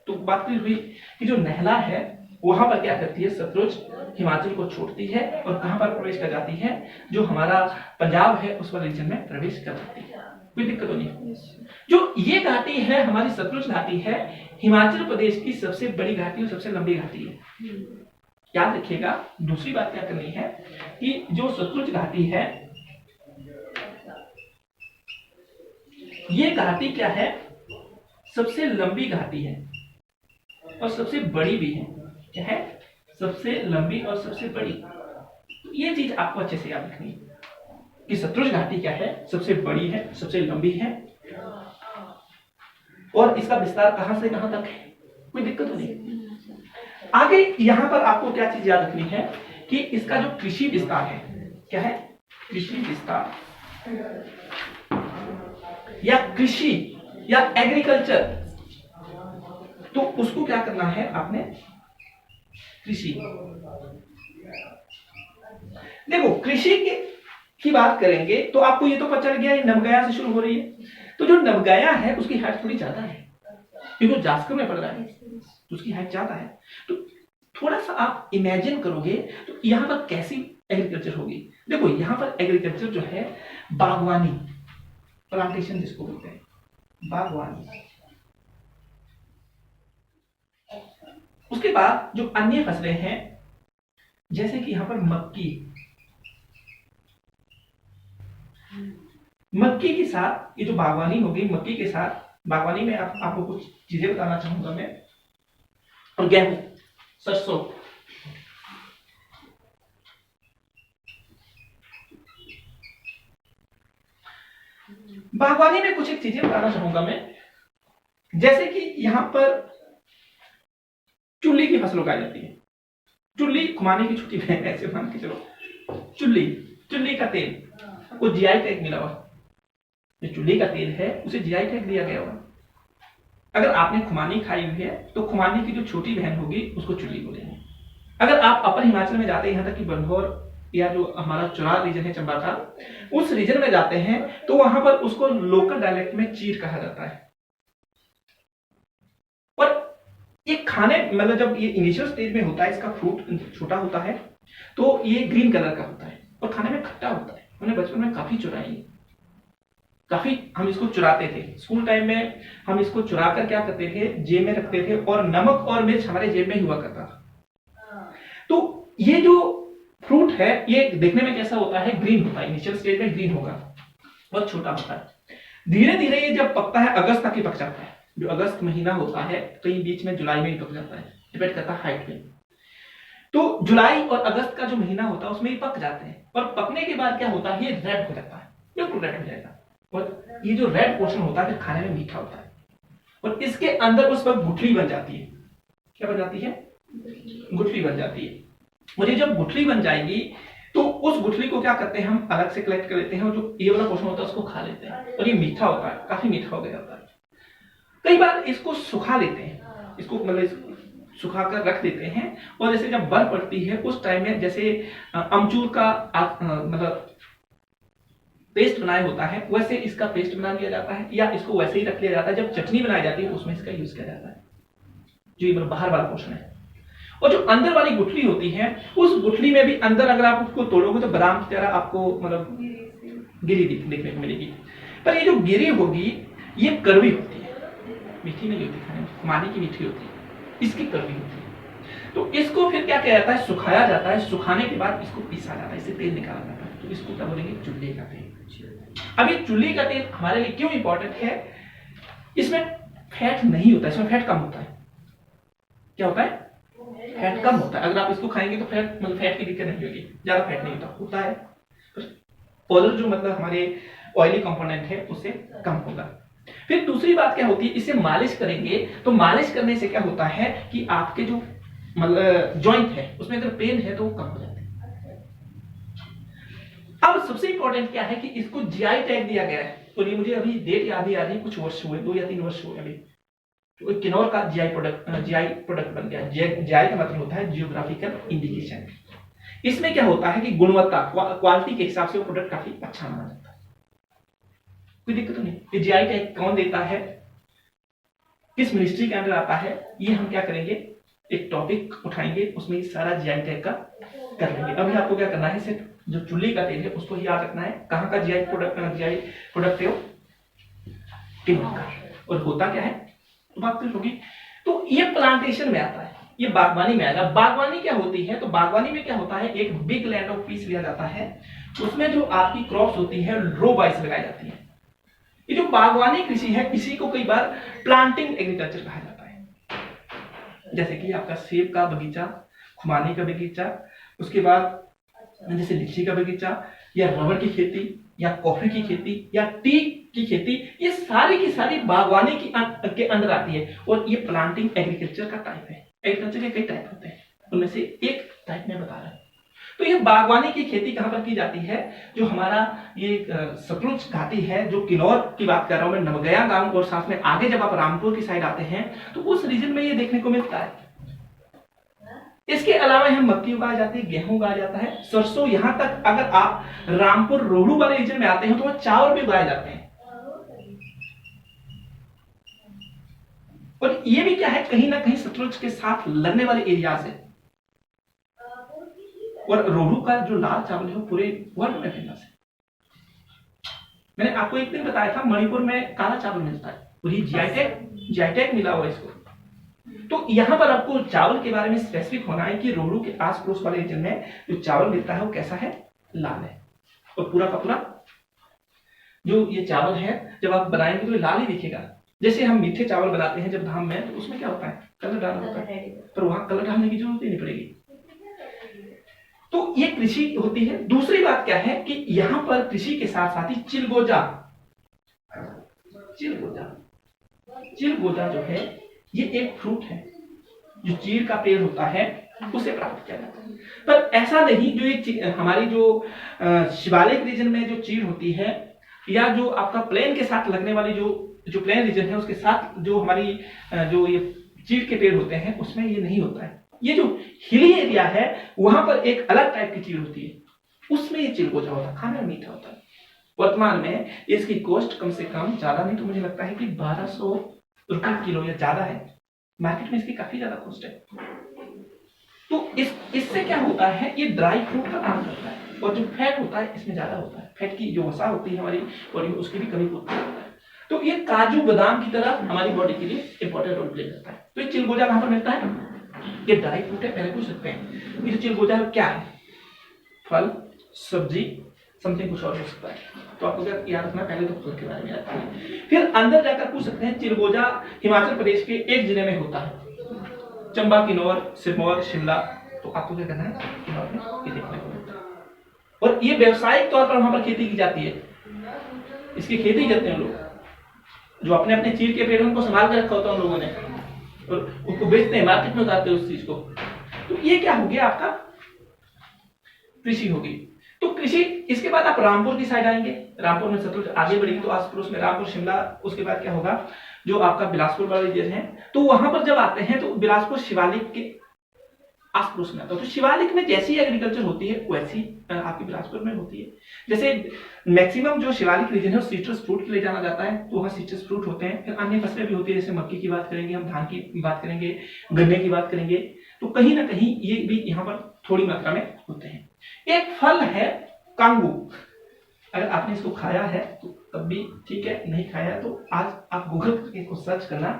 [SPEAKER 1] तो बात हुई कि जो नहला है वहां पर क्या करती है, सतलुज हिमाचल को छोड़ती है और कहां पर प्रवेश कर जाती है, जो हमारा पंजाब है उस वाले रीजन में प्रवेश कर जाती है। कोई दिक्कत नहीं। जो ये घाटी है हमारी सतलुज घाटी है, हिमाचल प्रदेश की सबसे बड़ी घाटी और सबसे लंबी घाटी है। याद रखिएगा। दूसरी बात क्या करनी है कि जो सतलुज घाटी है, ये घाटी क्या है, सबसे लंबी घाटी है और सबसे बड़ी भी है। क्या है? सबसे लंबी और सबसे बड़ी। तो ये चीज आपको अच्छे से याद रखनी है कि सतलुज घाटी क्या है, सबसे बड़ी है, सबसे लंबी है और इसका विस्तार कहां से कहां तक है। कोई दिक्कत नहीं। आगे यहां पर आपको क्या चीज याद रखनी है कि इसका जो कृषि विस्तार है, क्या है? कृषि विस्तार या कृषि या एग्रीकल्चर, तो उसको क्या करना है आपने? कृषि। देखो कृषि की बात करेंगे तो आपको ये तो पता चल गया ये नवगया से शुरू हो रही है। तो जो नवगया है उसकी हाइट थोड़ी ज्यादा है क्योंकि जास्कर में पड़ रहा है, तो उसकी हाइट ज्यादा है। तो थोड़ा सा आप इमेजिन करोगे तो यहां पर कैसी एग्रीकल्चर होगी। देखो यहां पर एग्रीकल्चर जो है बागवानी, प्लांटेशन जिसको बोलते हैं, बागवानी। उसके बाद जो अन्य फसलें हैं जैसे कि यहां पर मक्की के साथ ये जो बागवानी होगी, मक्की के साथ बागवानी में आपको कुछ चीजें बताना चाहूंगा मैं। और गेहूं, सरसों, बागवानी में कुछ एक चीजें बताना चाहूंगा मैं, जैसे कि यहां पर चुल्ली की फसल उगाई जाती है। चुल्ली खुमानी की छुट्टी है ऐसे मान के चलो। चुल्ली का तेल को जीआई टैग मिला हुआ। जो चुल्ली का तेल है उसे जीआई टैग दिया गया होगा। अगर आपने खुमानी खाई हुई है तो खुमानी की जो छोटी बहन होगी उसको चुल्ली बोलेंगे। अगर आप अपर हिमाचल में जाते हैं, यहाँ तक कि बनभौर या जो हमारा चुनार रीजन है चंबा का, उस रीजन में जाते हैं तो वहां पर उसको लोकल डायलेक्ट में चीर कहा जाता है। और ये खाने मतलब जब ये इनिशियल स्टेज में होता है, इसका फ्रूट छोटा होता है तो ये ग्रीन कलर का होता है और खाने में खट्टा होता है। मैंने बचपन में काफी चुराई, काफी हम इसको चुराते थे। स्कूल टाइम में हम इसको चुरा कर क्या करते थे, जेब में रखते थे और नमक और मिर्च हमारे जेब में हुआ करता था। तो ये जो फ्रूट है ये देखने में कैसा होता है, ग्रीन होता है। इनिशियल स्टेज में ग्रीन होगा, बहुत छोटा होता है। धीरे धीरे ये जब पकता है अगस्त तक ही पक जाता है। जो अगस्त महीना होता है कहीं बीच में जुलाई में ही पक जाता है, डिपेंड करता है हाइट में। तो जुलाई और अगस्त का जो महीना होता है उसमें ही पक जाते हैं। और पकने के बाद क्या होता है, ये रेड हो जाता है, बिल्कुल रेड हो जाएगा। और ये जो रेड पोर्शन होता है फिर खाने में मीठा होता है और इसके अंदर उस वक्त गुठली बन जाती है। क्या बन जाती है, गुठली बन जाती है। और ये जब गुठली बन जाएगी तो उस गुठली को क्या करते हैं, हम अलग से कलेक्ट कर लेते हैं और जो ये वाला पोर्शन होता है उसको खा लेते हैं। और ये मीठा होता है, काफी मीठा हो गया होता है। कई बार इसको सुखा लेते हैं, इसको मतलब सुखा कर रख देते हैं और जैसे जब बर्फ पड़ती है उस टाइम में जैसे अमचूर का मतलब पेस्ट बनाया होता है वैसे इसका पेस्ट बना लिया जाता है, या इसको वैसे ही रख लिया जाता है। जब चटनी बनाई जाती है उसमें इसका यूज किया जाता है, जो मतलब बाहर वाला पोर्शन है। और जो अंदर वाली गुठली होती है उस गुठली में भी अंदर अगर आप उसको तोड़ोगे तो बादाम की तरह आपको मतलब गिरी देखने को मिलेगी। पर ये जो गिरी होगी ये कड़वी होती है, मीठी नहीं होती, खाने में खुमानी की मीठी होती है, इसकी कड़वी होती है। तो इसको फिर क्या किया जाता है, सुखाया जाता है। सुखाने के बाद इसको पीसा जाता है, इससे तेल निकाला जाता है। तो इसको क्या बोलेंगे, चुल्ली का तेल। अब ये चुल्ली का तेल हमारे लिए क्यों इंपॉर्टेंट है, इसमें फैट नहीं होता, इसमें फैट कम होता है। क्या होता है, फैट कम होता है। अगर आप इसको खाएंगे तो फैट मतलब फैट की दिक्कत नहीं होगी, ज्यादा फैट नहीं होता है। और जो मतलब हमारे ऑयली कंपोनेंट है उससे कम होगा। फिर दूसरी बात क्या होती है, इसे मालिश करेंगे तो मालिश करने से क्या होता है कि आपके जो मतलब जॉइंट है उसमें अगर पेन है तो वो कम हो जाते हैं। अब सबसे इंपॉर्टेंट क्या है कि इसको जीआई टैग दिया गया है। और ये मुझे अभी डेट याद नहीं आ रही, कुछ वर्ष हुए, 2 या 3 वर्ष हुए अभी, तो किन्नौर का जीआई प्रोडक्ट बन गया। जीआई का मतलब होता है जियोग्राफिकल इंडिकेशन। इसमें क्या होता है कि गुणवत्ता क्वालिटी के हिसाब से वो प्रोडक्ट काफी अच्छा माना जाता है, कोई दिक्कत नहीं। ये जीआई टैग कौन देता है, किस मिनिस्ट्री के अंदर आता है, ये हम क्या करेंगे, एक टॉपिक उठाएंगे उसमें सारा जीआई टैग का कर लेंगे। अभी आपको क्या करना है, सिर्फ जो चुल्ली का तेल है उसको ही याद रखना है। कहाँ का जीआई प्रोडक्ट है वो, किन्नौर का। और होता क्या है तो बात फिर होगी। तो ये प्लांटेशन में आता है, ये बागवानी में आएगा। बागवानी क्या होती है, तो बागवानी में क्या होता है, एक बिग लैंड ऑफ पीस लिया जाता है, उसमें जो आपकी क्रॉप्स होती है रो वाइज लगाई जाती है। ये जो बागवानी कृषि है इसी को कई बार प्लांटिंग एग्रीकल्चर कहा जाता है। जैसे कि आपका सेब का बगीचा, खुमानी का बगीचा, उसके बाद जैसे लीची का बगीचा, या रबर की खेती, या कॉफी की खेती, या टी की खेती, ये सारी की सारी बागवानी के अंदर आती है। और ये प्लांटिंग एग्रीकल्चर का टाइप है। एग्रीकल्चर के कई टाइप होते हैं, उनमें से एक टाइप में बता रहा हूं। तो ये बागवानी की खेती कहां पर की जाती है, जो हमारा ये सतलुज घाटी है, जो किन्नौर की बात कर रहा हूं मैं, नवगया गांव, और साथ में आगे जब आप रामपुर की साइड आते हैं तो उस रीजन में ये देखने को मिलता है। इसके अलावा यहाँ मक्की उगाया जाती है, गेहूं उगाया जाता है, सरसों। यहां तक अगर आप रामपुर रोहड़ू वाले रीजन में आते हैं तो वहां चावल भी उगाए जाते हैं। और ये भी क्या है, कहीं ना कहीं सतलुज के साथ लगने वाले एरियाज है। और रोहड़ू का जो लाल चावल है वो पूरे वर्ल्ड में फेमस है। मैंने आपको एक दिन बताया था मणिपुर में काला चावल मिलता है, और ये जीआई टैग मिला हुआ इसको। तो यहां पर आपको चावल के बारे में स्पेसिफिक होना है कि रोहड़ू के आस पड़ोस वाले रीजन में जो चावल मिलता है वो कैसा है, लाल है। और पूरा का पूरा जो ये चावल है जब आप बनाएंगे तो ये लाल ही दिखेगा। जैसे हम मीठे चावल बनाते हैं जब धाम में, तो उसमें क्या होता है, कलर डालना होता है, पर वहां कलर डालने की जरूरत ही नहीं पड़ेगी। तो ये कृषि होती है। दूसरी बात क्या है कि यहां पर कृषि के साथ साथ ही चिलगोजा जो है ये एक फ्रूट है, जो चीड़ का पेड़ होता है उसे प्राप्त किया जाता है। पर ऐसा नहीं, जो ये हमारी जो शिवालिक रीजन में जो चीड़ होती है या जो आपका प्लेन के साथ लगने वाली जो प्लेन रीजन है उसके साथ जो हमारी जो ये चीड़ के पेड़ होते हैं उसमें ये नहीं होता है। ये जो हिली एरिया है वहां पर एक अलग टाइप की चीड़ होती है, उसमें ये चिलगोजा होता है, खाने में मीठा होता है। वर्तमान में इसकी कॉस्ट कम से कम, ज्यादा नहीं तो मुझे लगता है कि 1200 रुपए किलो या ज्यादा है, मार्केट में इसकी काफी ज्यादा कॉस्ट है। तो इससे क्या होता है, ये ड्राई फ्रूट का काम करता है और जो फैट होता है इसमें ज्यादा होता है, फैट की जो वसा होती है हमारी बॉडी में उसकी भी कमी होती है। तो ये काजू बादाम की तरह हमारी बॉडी के लिए इंपॉर्टेंट रोल प्ले करता है। तो ये चिलगोजा कहां पर मिलता है, ये ड्राई फ्रूट है। पहले पूछ सकते हैं ये जो चिलगोजा है क्या है, फल, सब्जी, समथिंग कुछ और हो सकता है। तो आपको क्या याद रखना, पहले तो फल के बारे में याद रखिए, फिर अंदर जाकर पूछ सकते हैं चिलगोजा हिमाचल प्रदेश के एक जिले में होता है, चंबा, किन्नौर, सिरमौर, शिमला। तो आपको क्या करना है, किन्नौर में ये देखने को मिलता है और ये व्यावसायिक तौर पर वहां पर खेती की जाती है, इसकी खेती करते हैं लोग, जो अपने अपने चीड़ के पेड़ उनको संभाल कर रखा होता है उन लोगों ने और उसको बेचते हैं, मार्केट में उतारते हैं उस चीज को। तो ये क्या हो गया, आपका कृषि होगी। तो कृषि, इसके बाद आप रामपुर की साइड आएंगे, रामपुर में सतलुज आगे बढ़ेगी तो आस पड़ोस में रामपुर, शिमला, उसके बाद क्या होगा जो आपका बिलासपुर वाला रीजन है। तो वहां पर जब आते हैं तो बिलासपुर शिवालिक के आस पड़ोस में आता है। तो शिवालिक में जैसी एग्रीकल्चर होती है वैसी आपकी बिलासपुर में होती है। जैसे मैक्सिमम जो शिवालिक रीजन है वो सिट्रस फ्रूट के लिए जाना जाता है, तो वहाँ सिट्रस फ्रूट होते हैं। फिर अन्य फसलें भी होती है, जैसे मक्की की बात करेंगे हम, धान की बात करेंगे, गन्ने की बात करेंगे। तो कहीं ना कहीं ये भी यहाँ पर थोड़ी मात्रा में होते हैं। एक फल है कांगू, अगर आपने इसको खाया है तो तब भी ठीक है, नहीं खाया है तो आज आप गूगल करके इसको सर्च करना,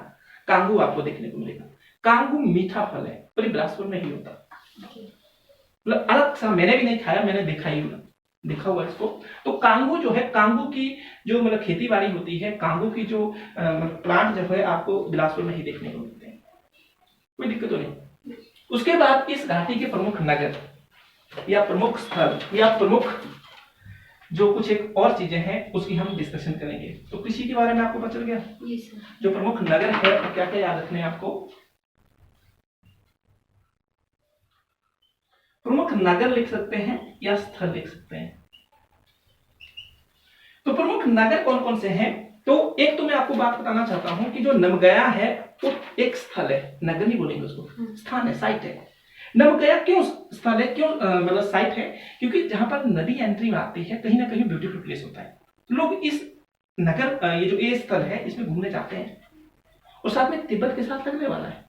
[SPEAKER 1] कांगू आपको देखने को मिलेगा। कांगू मीठा फल है पर ये बिलासपुर में ही होता है, मतलब अलग सा, मैंने भी नहीं खाया, मैंने देखा हुआ इसको। तो कांगू जो है, कांगू की जो मतलब खेती बाड़ी होती है, कांगू की जो प्लांट जो है आपको बिलासपुर में ही देखने को मिलते हैं, कोई दिक्कत तो नहीं। उसके बाद इस घाटी के प्रमुख नगर या प्रमुख स्थल या प्रमुख जो कुछ एक और चीजें हैं उसकी हम डिस्कशन करेंगे। तो कृषि के बारे में आपको पता चल गया, जो प्रमुख नगर है तो क्या क्या याद रखने हैं आपको। प्रमुख नगर लिख सकते हैं या स्थल लिख सकते हैं। तो प्रमुख नगर कौन कौन से हैं, तो एक तो मैं आपको बात बताना चाहता हूं कि जो नमगया है वो एक स्थल है, नगर नहीं बोलेंगे उसको, स्थान है, साइट है। नमगया क्यों स्थल है, क्यों मतलब साइट है, क्योंकि जहां पर नदी एंट्री में आती है कहीं ना कहीं ब्यूटीफुल प्लेस होता है। लोग इस नगर ये जो ये स्थल है इसमें घूमने जाते हैं और साथ में तिब्बत के साथ लगने वाला है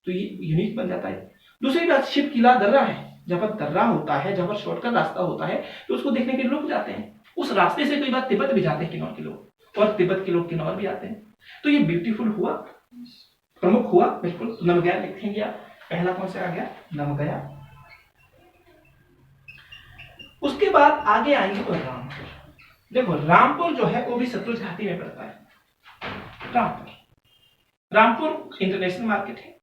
[SPEAKER 1] तो ये यूनिक बन जाता है। दूसरी बात, शिव किला दर्रा है, जहां पर दर्रा होता है, जहां पर शॉर्टकट रास्ता होता है तो उसको देखने के लिए लोग जाते हैं। उस रास्ते से कई बार तिब्बत भी जाते हैं किन्नौर के लोग, और तिब्बत के लोग किन्नौर भी आते हैं। तो ये ब्यूटीफुल हुआ, प्रमुख हुआ, बिल्कुल। नमगया लिखेंगे आप, पहला कौन सा आ गया, नमगया। उसके बाद आगे आएंगे तो रामपुर। देखो रामपुर जो है वो भी सतलुज घाटी में पड़ता है। रामपुर इंटरनेशनल मार्केट है,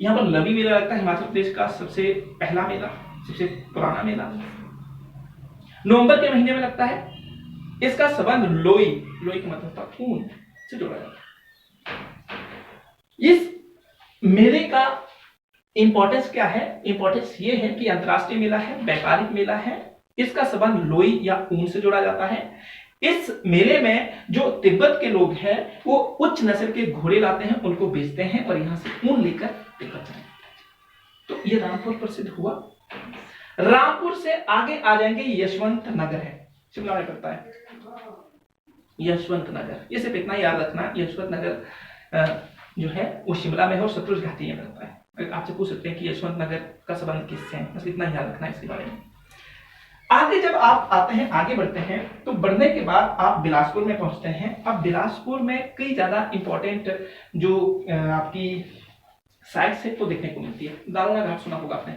[SPEAKER 1] यहाँ पर लवी मेला लगता है, हिमाचल प्रदेश का सबसे पहला मेला, सबसे पुराना मेला, नवंबर के महीने में लगता है। इसका संबंध लोई का मतलब था खून से जुड़ा जाता है। इस मेले का इंपॉर्टेंस क्या है, इंपॉर्टेंस ये है कि अंतरराष्ट्रीय मेला है, व्यापारिक मेला है, इसका संबंध लोई या ऊन से जोड़ा जाता है। इस मेले में जो तिब्बत के लोग हैं वो उच्च नस्ल के घोड़े लाते हैं, उनको बेचते हैं और यहाँ से ऊन लेकर तिब्बत चले जाते हैं। तो ये रामपुर प्रसिद्ध हुआ। रामपुर से आगे आ जाएंगे, यशवंत नगर है, शिमला में पड़ता है यशवंत नगर। ये सिर्फ इतना याद रखना, यशवंत नगर जो है वो शिमला में है और सतलुज घाटी में पड़ता है। आपसे पूछ सकते हैं कि यशवंत नगर का संबंध किससे है, बस इतना याद रखना इसके बारे में। आगे जब आप आते हैं, आगे बढ़ते हैं, तो बढ़ने के बाद आप बिलासपुर में पहुंचते हैं। अब बिलासपुर में कई ज्यादा इंपॉर्टेंट जो आपकी साइट्स है वो देखने को मिलती है। दालना घाट सुना होगा आपने,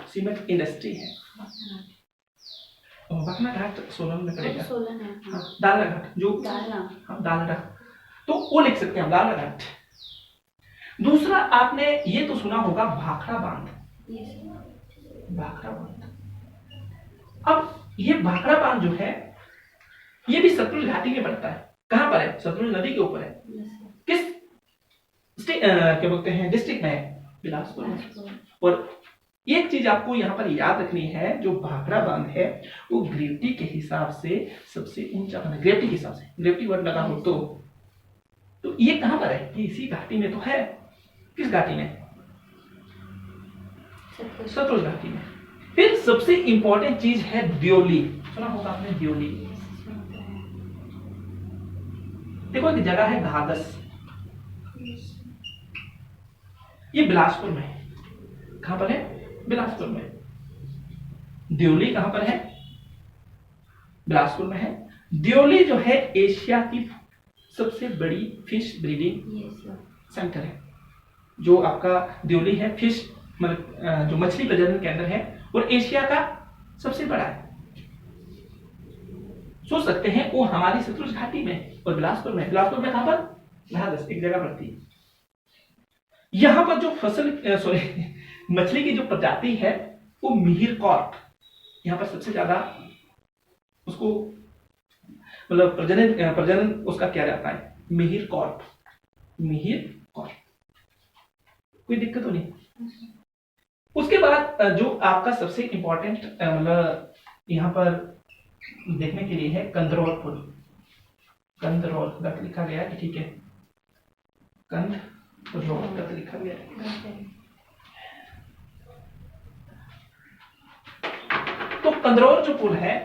[SPEAKER 1] सीमेंट इंडस्ट्री है। बकना घाट सोलन में पड़ेगा, दालना घाट जो दालना, तो वो लिख सकते हैं दालना घाट। दूसरा आपने ये तो सुना होगा भाखड़ा बांध, भाखड़ा बांध। अब ये भाखड़ा बांध जो है ये भी सतलुज घाटी में पड़ता है। कहां पर है, सतलुज नदी के ऊपर है। किस क्या बोलते हैं डिस्ट्रिक्ट में है, बिलासपुर में। और एक चीज आपको यहाँ पर याद रखनी है, जो भाखड़ा बांध है वो ग्रेविटी के हिसाब से सबसे ऊंचा बांध है। ग्रेविटी के हिसाब से, ग्रेविटी वर्ड लगा हो तो ये कहां पर है? ये इसी घाटी में तो है। किस घाटी में? सतलुज घाटी में। फिर सबसे इंपॉर्टेंट चीज है द्योली। सुना होगा आपने द्योली। देखो एक जगह है घाघस, ये बिलासपुर में है। कहां पर है? बिलासपुर में। द्योली कहां पर है? बिलासपुर में है। द्योली जो है एशिया की सबसे बड़ी फिश ब्रीडिंग सेंटर है। जो आपका द्योली है फिश मतलब जो मछली प्रजनन केंद्र है, और एशिया का सबसे बड़ा है। सोच सकते हैं वो हमारी सतलुज घाटी में और बिलासपुर में। बिलासपुर में कहां पर? घाघस एक जगह पड़ती है। यहां पर जो मछली की जो प्रजाति है वो मिहिर कॉर्प, यहां पर सबसे ज्यादा उसको मतलब प्रजनन उसका किया जाता है। Mihir Corp, Mihir Corp. कोई दिक्कत तो नहीं। उसके बाद जो आपका सबसे इंपॉर्टेंट मतलब यहाँ पर देखने के लिए है कंदरौल पुल। कंदरौल गलत लिखा गया है, ठीक है, कंदरौल गलत लिखा गया है। तो कंदरौल जो पुल है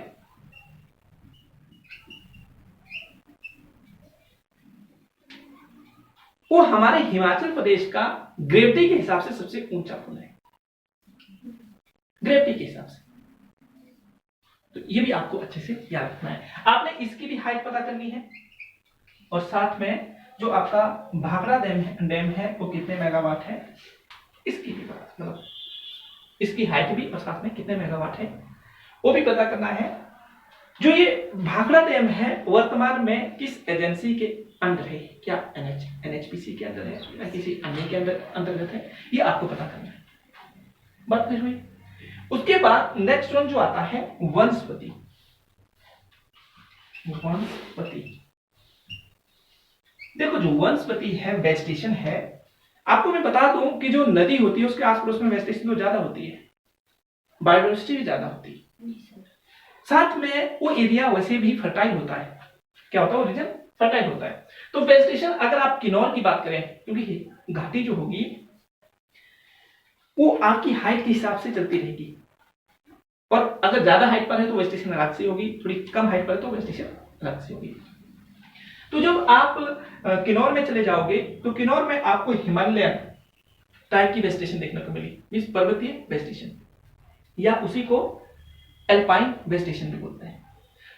[SPEAKER 1] वो हमारे हिमाचल प्रदेश का ग्रेविटी के हिसाब से सबसे ऊंचा पुल है। ग्रेविटी के हिसाब से तो ये भी आपको अच्छे से याद रखना है। आपने इसकी भी हाइट पता करनी है, और साथ में जो आपका भाखड़ा डैम है वो कितने मेगावाट है, इसकी भी पता मतलब इसकी हाइट भी और साथ में कितने मेगावाट है वो भी पता करना है। जो ये भाखड़ा डैम है वर्तमान में किस एजेंसी के अंडर है? क्या एनएचपीसी के अंदर है या किसी अन्य के अंतर्गत है? ये आपको पता करना है। बात फिर हुई। उसके बाद नेक्स्ट वन जो आता है वनस्पति। वनस्पति देखो जो वनस्पति है वेजिटेशन है, आपको मैं बता दूं कि जो नदी होती है उसके आस पड़ोस में वेजिटेशन तो ज्यादा होती है, बायोडाइवर्सिटी भी ज्यादा होती है, साथ में वो एरिया वैसे भी फर्टाइल होता है। क्या होता है? वो रीजन फर्टाइल होता है। तो वेजिटेशन अगर आप किन्नौर की बात करें, क्योंकि घाटी जो होगी वो आपकी हाइट के हिसाब से चलती रहेगी, और अगर ज्यादा हाइट पर है तो वेजिटेशन अलग से होगी, थोड़ी कम हाइट पर है तो वेजिटेशन अलग से होगी। तो जब आप किन्नौर में चले जाओगे तो किन्नौर में आपको हिमालय टाइप की वेजिटेशन देखने को मिली, मींस पर्वतीय वेजिटेशन, या उसी को एल्पाइन वेजिटेशन भी बोलते हैं।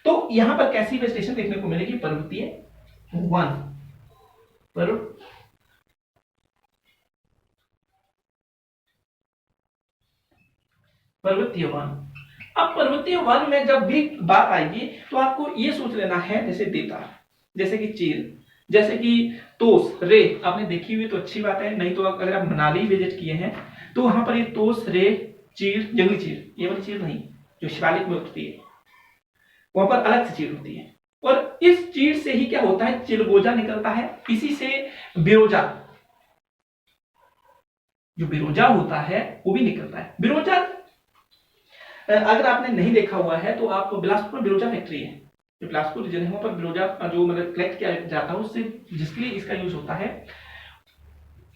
[SPEAKER 1] तो यहां पर कैसी वेजिटेशन देखने को मिलेगी? पर्वतीय वन। पर्वतीय वन। अब पर्वतीय वन में जब भी बात आएगी तो आपको ये सोच लेना है, जैसे देवदार, जैसे कि चील, जैसे कि तोस, रे आपने देखी हुई तो अच्छी बात है, नहीं तो अगर आप मनाली विजिट किए हैं तो वहां पर ये तोस, रे, चील, जंगली चील, ये वाली चील नहीं जो शिवालिक में उठती है, वहां पर अलग से चील होती है। और इस चील से ही क्या होता है? चिलगोजा निकलता है, इसी से बिरोजा, जो बिरोजा होता है वो भी निकलता है। बिरोजा अगर आपने नहीं देखा हुआ है तो आप बिलासपुर बिरोजा फैक्ट्री है, जो बिलासपुर रीजन है वहां पर बिरोजा जो मतलब कलेक्ट किया जाता है, उससे जिसके लिए इसका यूज होता है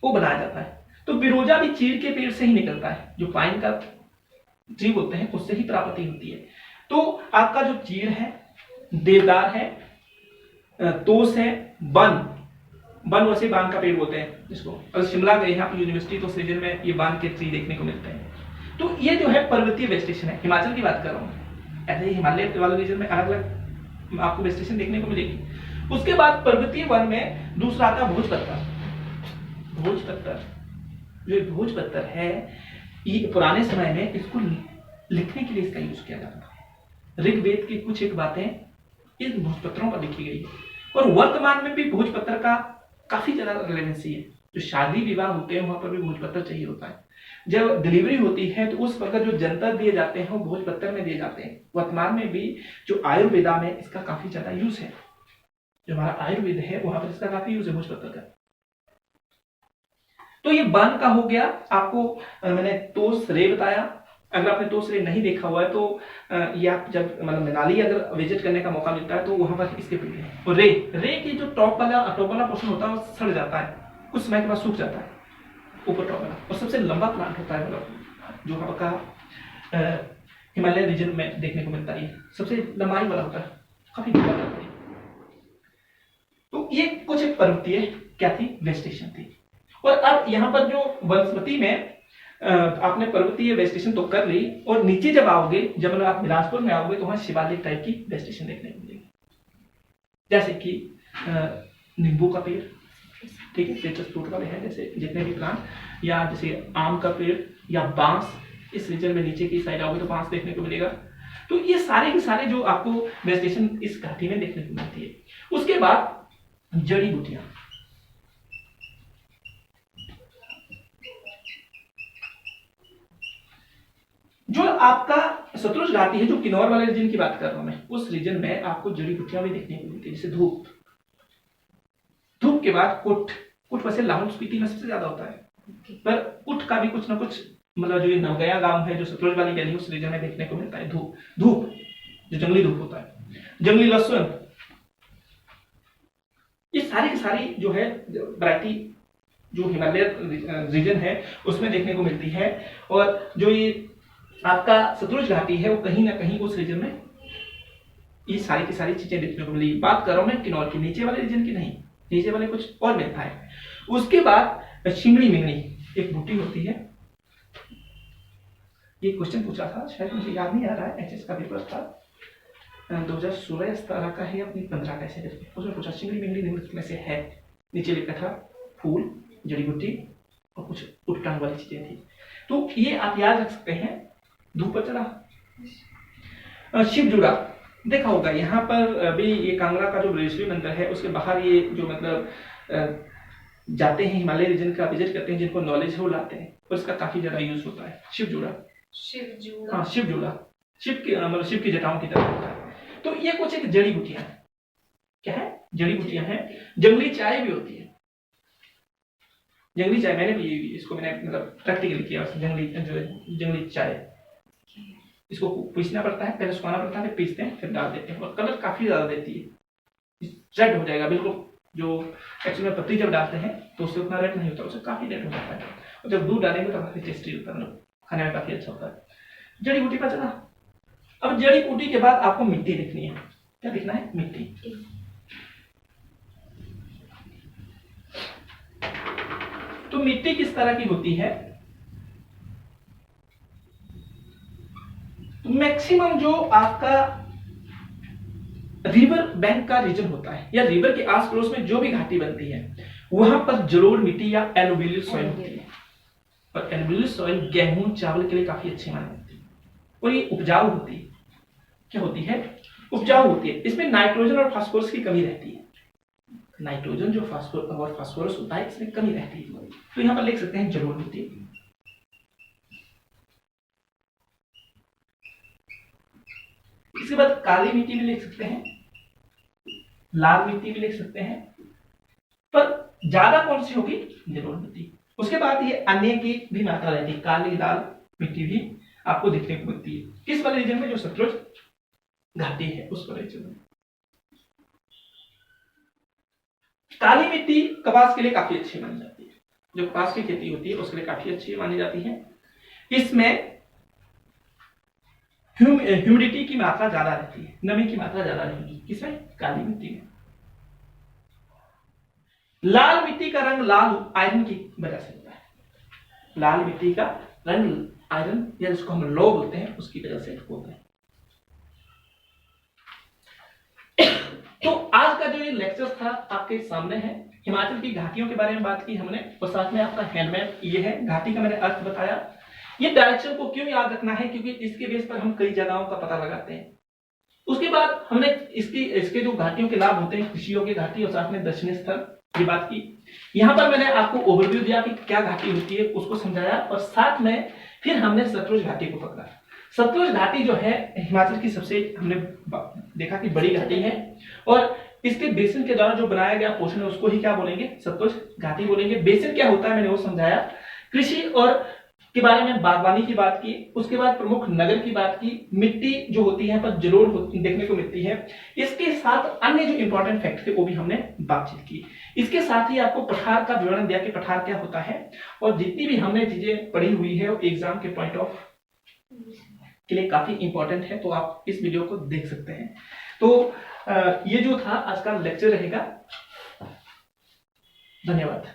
[SPEAKER 1] वो बनाया जाता है। तो बिरोजा भी चीड़ के पेड़ से ही निकलता है, जो पाइन का ट्री बोलते हैं उससे ही प्राप्ति होती है। तो आपका जो चीड़ है, देवदार है, तोस है, बन वैसे बान का पेड़ बोलते हैं जिसको, अगर शिमला गए हैं आप यूनिवर्सिटी तो उस रीजन में ये बान के ट्री देखने को मिलते हैं। तो ये जो है पर्वतीय वेजिटेशन है, हिमाचल की बात कर रहा हूँ। ऐसे ही हिमालय वाले रीजन में अलग अलग आपको वेजिटेशन देखने को मिलेगी। उसके बाद पर्वतीय वन में दूसरा आता है भोजपत्तर। जो भोजपत्तर है ये पुराने समय में इसको लिखने के लिए इसका यूज किया जाता था। ऋग्वेद की कुछ एक बातें इन भोजपत्रों पर लिखी गई है, और वर्तमान में भी भोजपत्र का काफी ज्यादा रिलेवेंसी है। जो शादी विवाह होते हैं वहां पर भी भोजपत्र चाहिए होता है। जब डिलीवरी होती है तो उस वक्त जो जंतर दिए जाते हैं वो भोजपत्र में दिए जाते हैं। वर्तमान में भी जो आयुर्वेदा में इसका काफी ज्यादा यूज है, जो हमारा आयुर्वेद है वहां पर इसका काफी यूज है भोजपत्र का। तो ये बान का हो गया। आपको मैंने तोस रे बताया। अगर आपने तोस रे नहीं देखा हुआ है तो ये आप जब मतलब मनाली अगर विजिट करने का मौका मिलता है तो वहां पर इसके पेड़ हैं। और रे रे की जो टॉप वाला पोर्शन होता है वो सड़ जाता है, कुछ समय के बाद सूख जाता है ऊपर टॉप वाला। और सबसे लंबा प्लांट होता है मतलब जो आपका हिमालय रीजन में देखने को मिलता है, सबसे लंबाई वाला होता है, काफी लंबा होता है। तो ये कुछ एक पर्वतीय क्या थी, वेजिटेशन थी। और अब यहाँ पर जो वनस्पति में आपने पर्वतीय वेजिटेशन तो कर ली, और नीचे जब आओगे, जब मतलब आप बिलासपुर में आओगे तो वहां शिवालिक टाइप की वेजिटेशन देखने को मिलेगी, जैसे कि नींबू का पेड़, ठीक है, सिट्रस फ्रूट वाले हैं जैसे जितने भी प्लांट, या जैसे आम का पेड़ या बांस। इस रीजन में नीचे की साइड आओगे तो बांस देखने को मिलेगा। तो ये सारे के सारे जो आपको वेजिटेशन इस घाटी में देखने को मिलती है। उसके बाद जड़ी बूटियां, जो आपका सतलुज घाटी है, जो किन्नौर वाले रीजन की बात कर रहा हूं मैं, उस रीजन में आपको जड़ी बूटियां भी देखने को मिलती है, जैसे धूप। धूप के बाद कुट वैसे लाहौल स्पीति में सबसे ज्यादा होता है, पर कुट का भी कुछ ना कुछ मतलब जो ये नवगया गांव है जो सतलुज वाली वैली उस रीजन में देखने को मिलता है। धूप जो जंगली धूप होता है, जंगली लहसुन, ये सारी की सारी जो है वैरायटी जो हिमालय रीजन है उसमें देखने को मिलती है। और जो ये आपका सतलुज घाटी है वो कहीं ना कहीं उस रीजन में ये सारी की सारी चीजें देखने को मिली। बात कर रहा हूं मैं किन्नौर की, नीचे वाले रीजन की नहीं, नीचे वाले कुछ और मिलता है। उसके बाद शिंगड़ी मिंगड़ी एक बूटी होती है। ये क्वेश्चन पूछा था, शायद मुझे याद नहीं आ रहा है, एचएस का पेपर था 2016-17 का है, अपनी 15 का ऐसे करके, उसमें पूछा शिंगड़ी मिंगड़ी निम्नलिखित में से है। नीचे लिखा था फूल, जड़ी बूटी और कुछ उटटांग वाली चीजें थी। तो ये आप याद रख सकते हैं। धूप चढ़ा, शिवजुड़ा देखा होगा यहाँ पर अभी, ये कांगड़ा का जो ब्रह्मेश्वरी मंदिर है उसके बाहर ये जो मतलब जाते हैं हिमालय रीजन का विजिट करते हैं, जिनको नॉलेज है वो लाते हैं, और इसका काफी ज्यादा यूज होता है। शिवजुड़ा, हाँ शिवजुड़ा, शिव की जटाओं की तरह होता है। तो ये कुछ एक जड़ी बूटियां हैं, क्या है, जड़ी बूटियां हैं। जंगली चाय भी होती है, जंगली चाय मैंने भी इसको मैंने मतलब प्रैक्टिकली किया, जंगली चाय, इसको पीसना पड़ता है, पहले सुखाना पड़ता है, फिर पीसते हैं, फिर डाल देते हैं, और कलर काफी ज्यादा देती है, रेड हो जाएगा बिल्कुल। जो एक्चुअली में पत्ती जब डालते हैं तो उससे उतना रेड नहीं होता, उससे काफी रेड हो जाता है, और जब दूध डालेंगे तो काफी टेस्टी होता है, खाने में काफी अच्छा होता है। जड़ी बूटी का चला। अब जड़ी बूटी के बाद आपको मिट्टी दिखनी है, क्या दिखना है, मिट्टी। तो मिट्टी किस तरह की होती है, मैक्सिमम जो आपका रिवर बैंक का रीजन होता है या रिवर के आस पड़ोस में जो भी घाटी बनती है वहां पर जलोढ़ मिट्टी या एलुवियल सॉइल होती है। और एलुवियल सॉइल गेहूं चावल के लिए काफी अच्छी मानी जाती है, और ये उपजाऊ होती है। क्या होती है, उपजाऊ होती है। इसमें नाइट्रोजन और फास्फोरस की कमी रहती है, नाइट्रोजन जो फास्फोरस होता है इसमें कमी रहती है। तो यहां पर लिख सकते हैं जलोढ़ मिट्टी। इसके बाद काली मिट्टी भी लिख सकते हैं, लाल मिट्टी भी लिख सकते हैं, पर ज्यादा कौन सी होगी, जलोढ़ मिट्टी। उसके बाद ये अन्य की भी मात्रा रहती है, काली लाल मिट्टी भी आपको देखने को मिलती है। किस वाले रीजन में, जो सतलुज घाटी है उस वाले रीजन में। काली मिट्टी कपास के लिए काफी अच्छी मानी जाती है, जो कपास की खेती होती है उसके लिए काफी अच्छी मानी जाती है। इसमें ह्यूमिडिटी की मात्रा ज्यादा रहती है, नमी की मात्रा ज्यादा रहेगी, किसमें, काली मिट्टी में। लाल मिट्टी का रंग लाल आयरन की वजह से होता है, लाल मिट्टी का रंग आयरन या जिसको हम लो बोलते हैं उसकी वजह से होता है। तो आज का जो ये लेक्चर था आपके सामने है, हिमाचल की घाटियों के बारे में बात की हमने, और साथ में आपका हैंडमैप ये है, घाटी का मैंने अर्थ बताया। ये डायरेक्शन को क्यों याद रखना है, क्योंकि इसके बेस पर हम कई जगहों का पता लगाते हैं। उसके बाद हमने इसके जो घाटियों के लाभ होते हैं, कृषियों की घाटी और साथ में दर्शनीय स्थल, ये बात की। यहाँ पर मैंने आपको ओवरव्यू दिया कि क्या घाटी होती है, उसको समझाया, और साथ में फिर हमने सतलुज घाटी को पकड़ा। सतलुज घाटी जो है हिमाचल की सबसे, हमने देखा कि बड़ी घाटी है, और इसके बेसिन के द्वारा जो बनाया गया पोषण है उसको ही क्या बोलेंगे, सतुष घाटी बोलेंगे। बेसिन क्या होता है मैंने वो समझाया। कृषि और के बारे में बागवानी की बात की, उसके बाद प्रमुख नगर की बात की, मिट्टी जो होती है पर जलोढ़ देखने को मिलती है। इसके साथ अन्य जो इंपॉर्टेंट फैक्ट थे वो भी हमने बातचीत की। इसके साथ ही आपको पठार का विवरण दिया कि पठार क्या होता है, और जितनी भी हमने चीजें पढ़ी हुई है वो एग्जाम के पॉइंट ऑफ के लिए काफी इंपॉर्टेंट है, तो आप इस वीडियो को देख सकते हैं। तो ये जो था आज का लेक्चर रहेगा। धन्यवाद।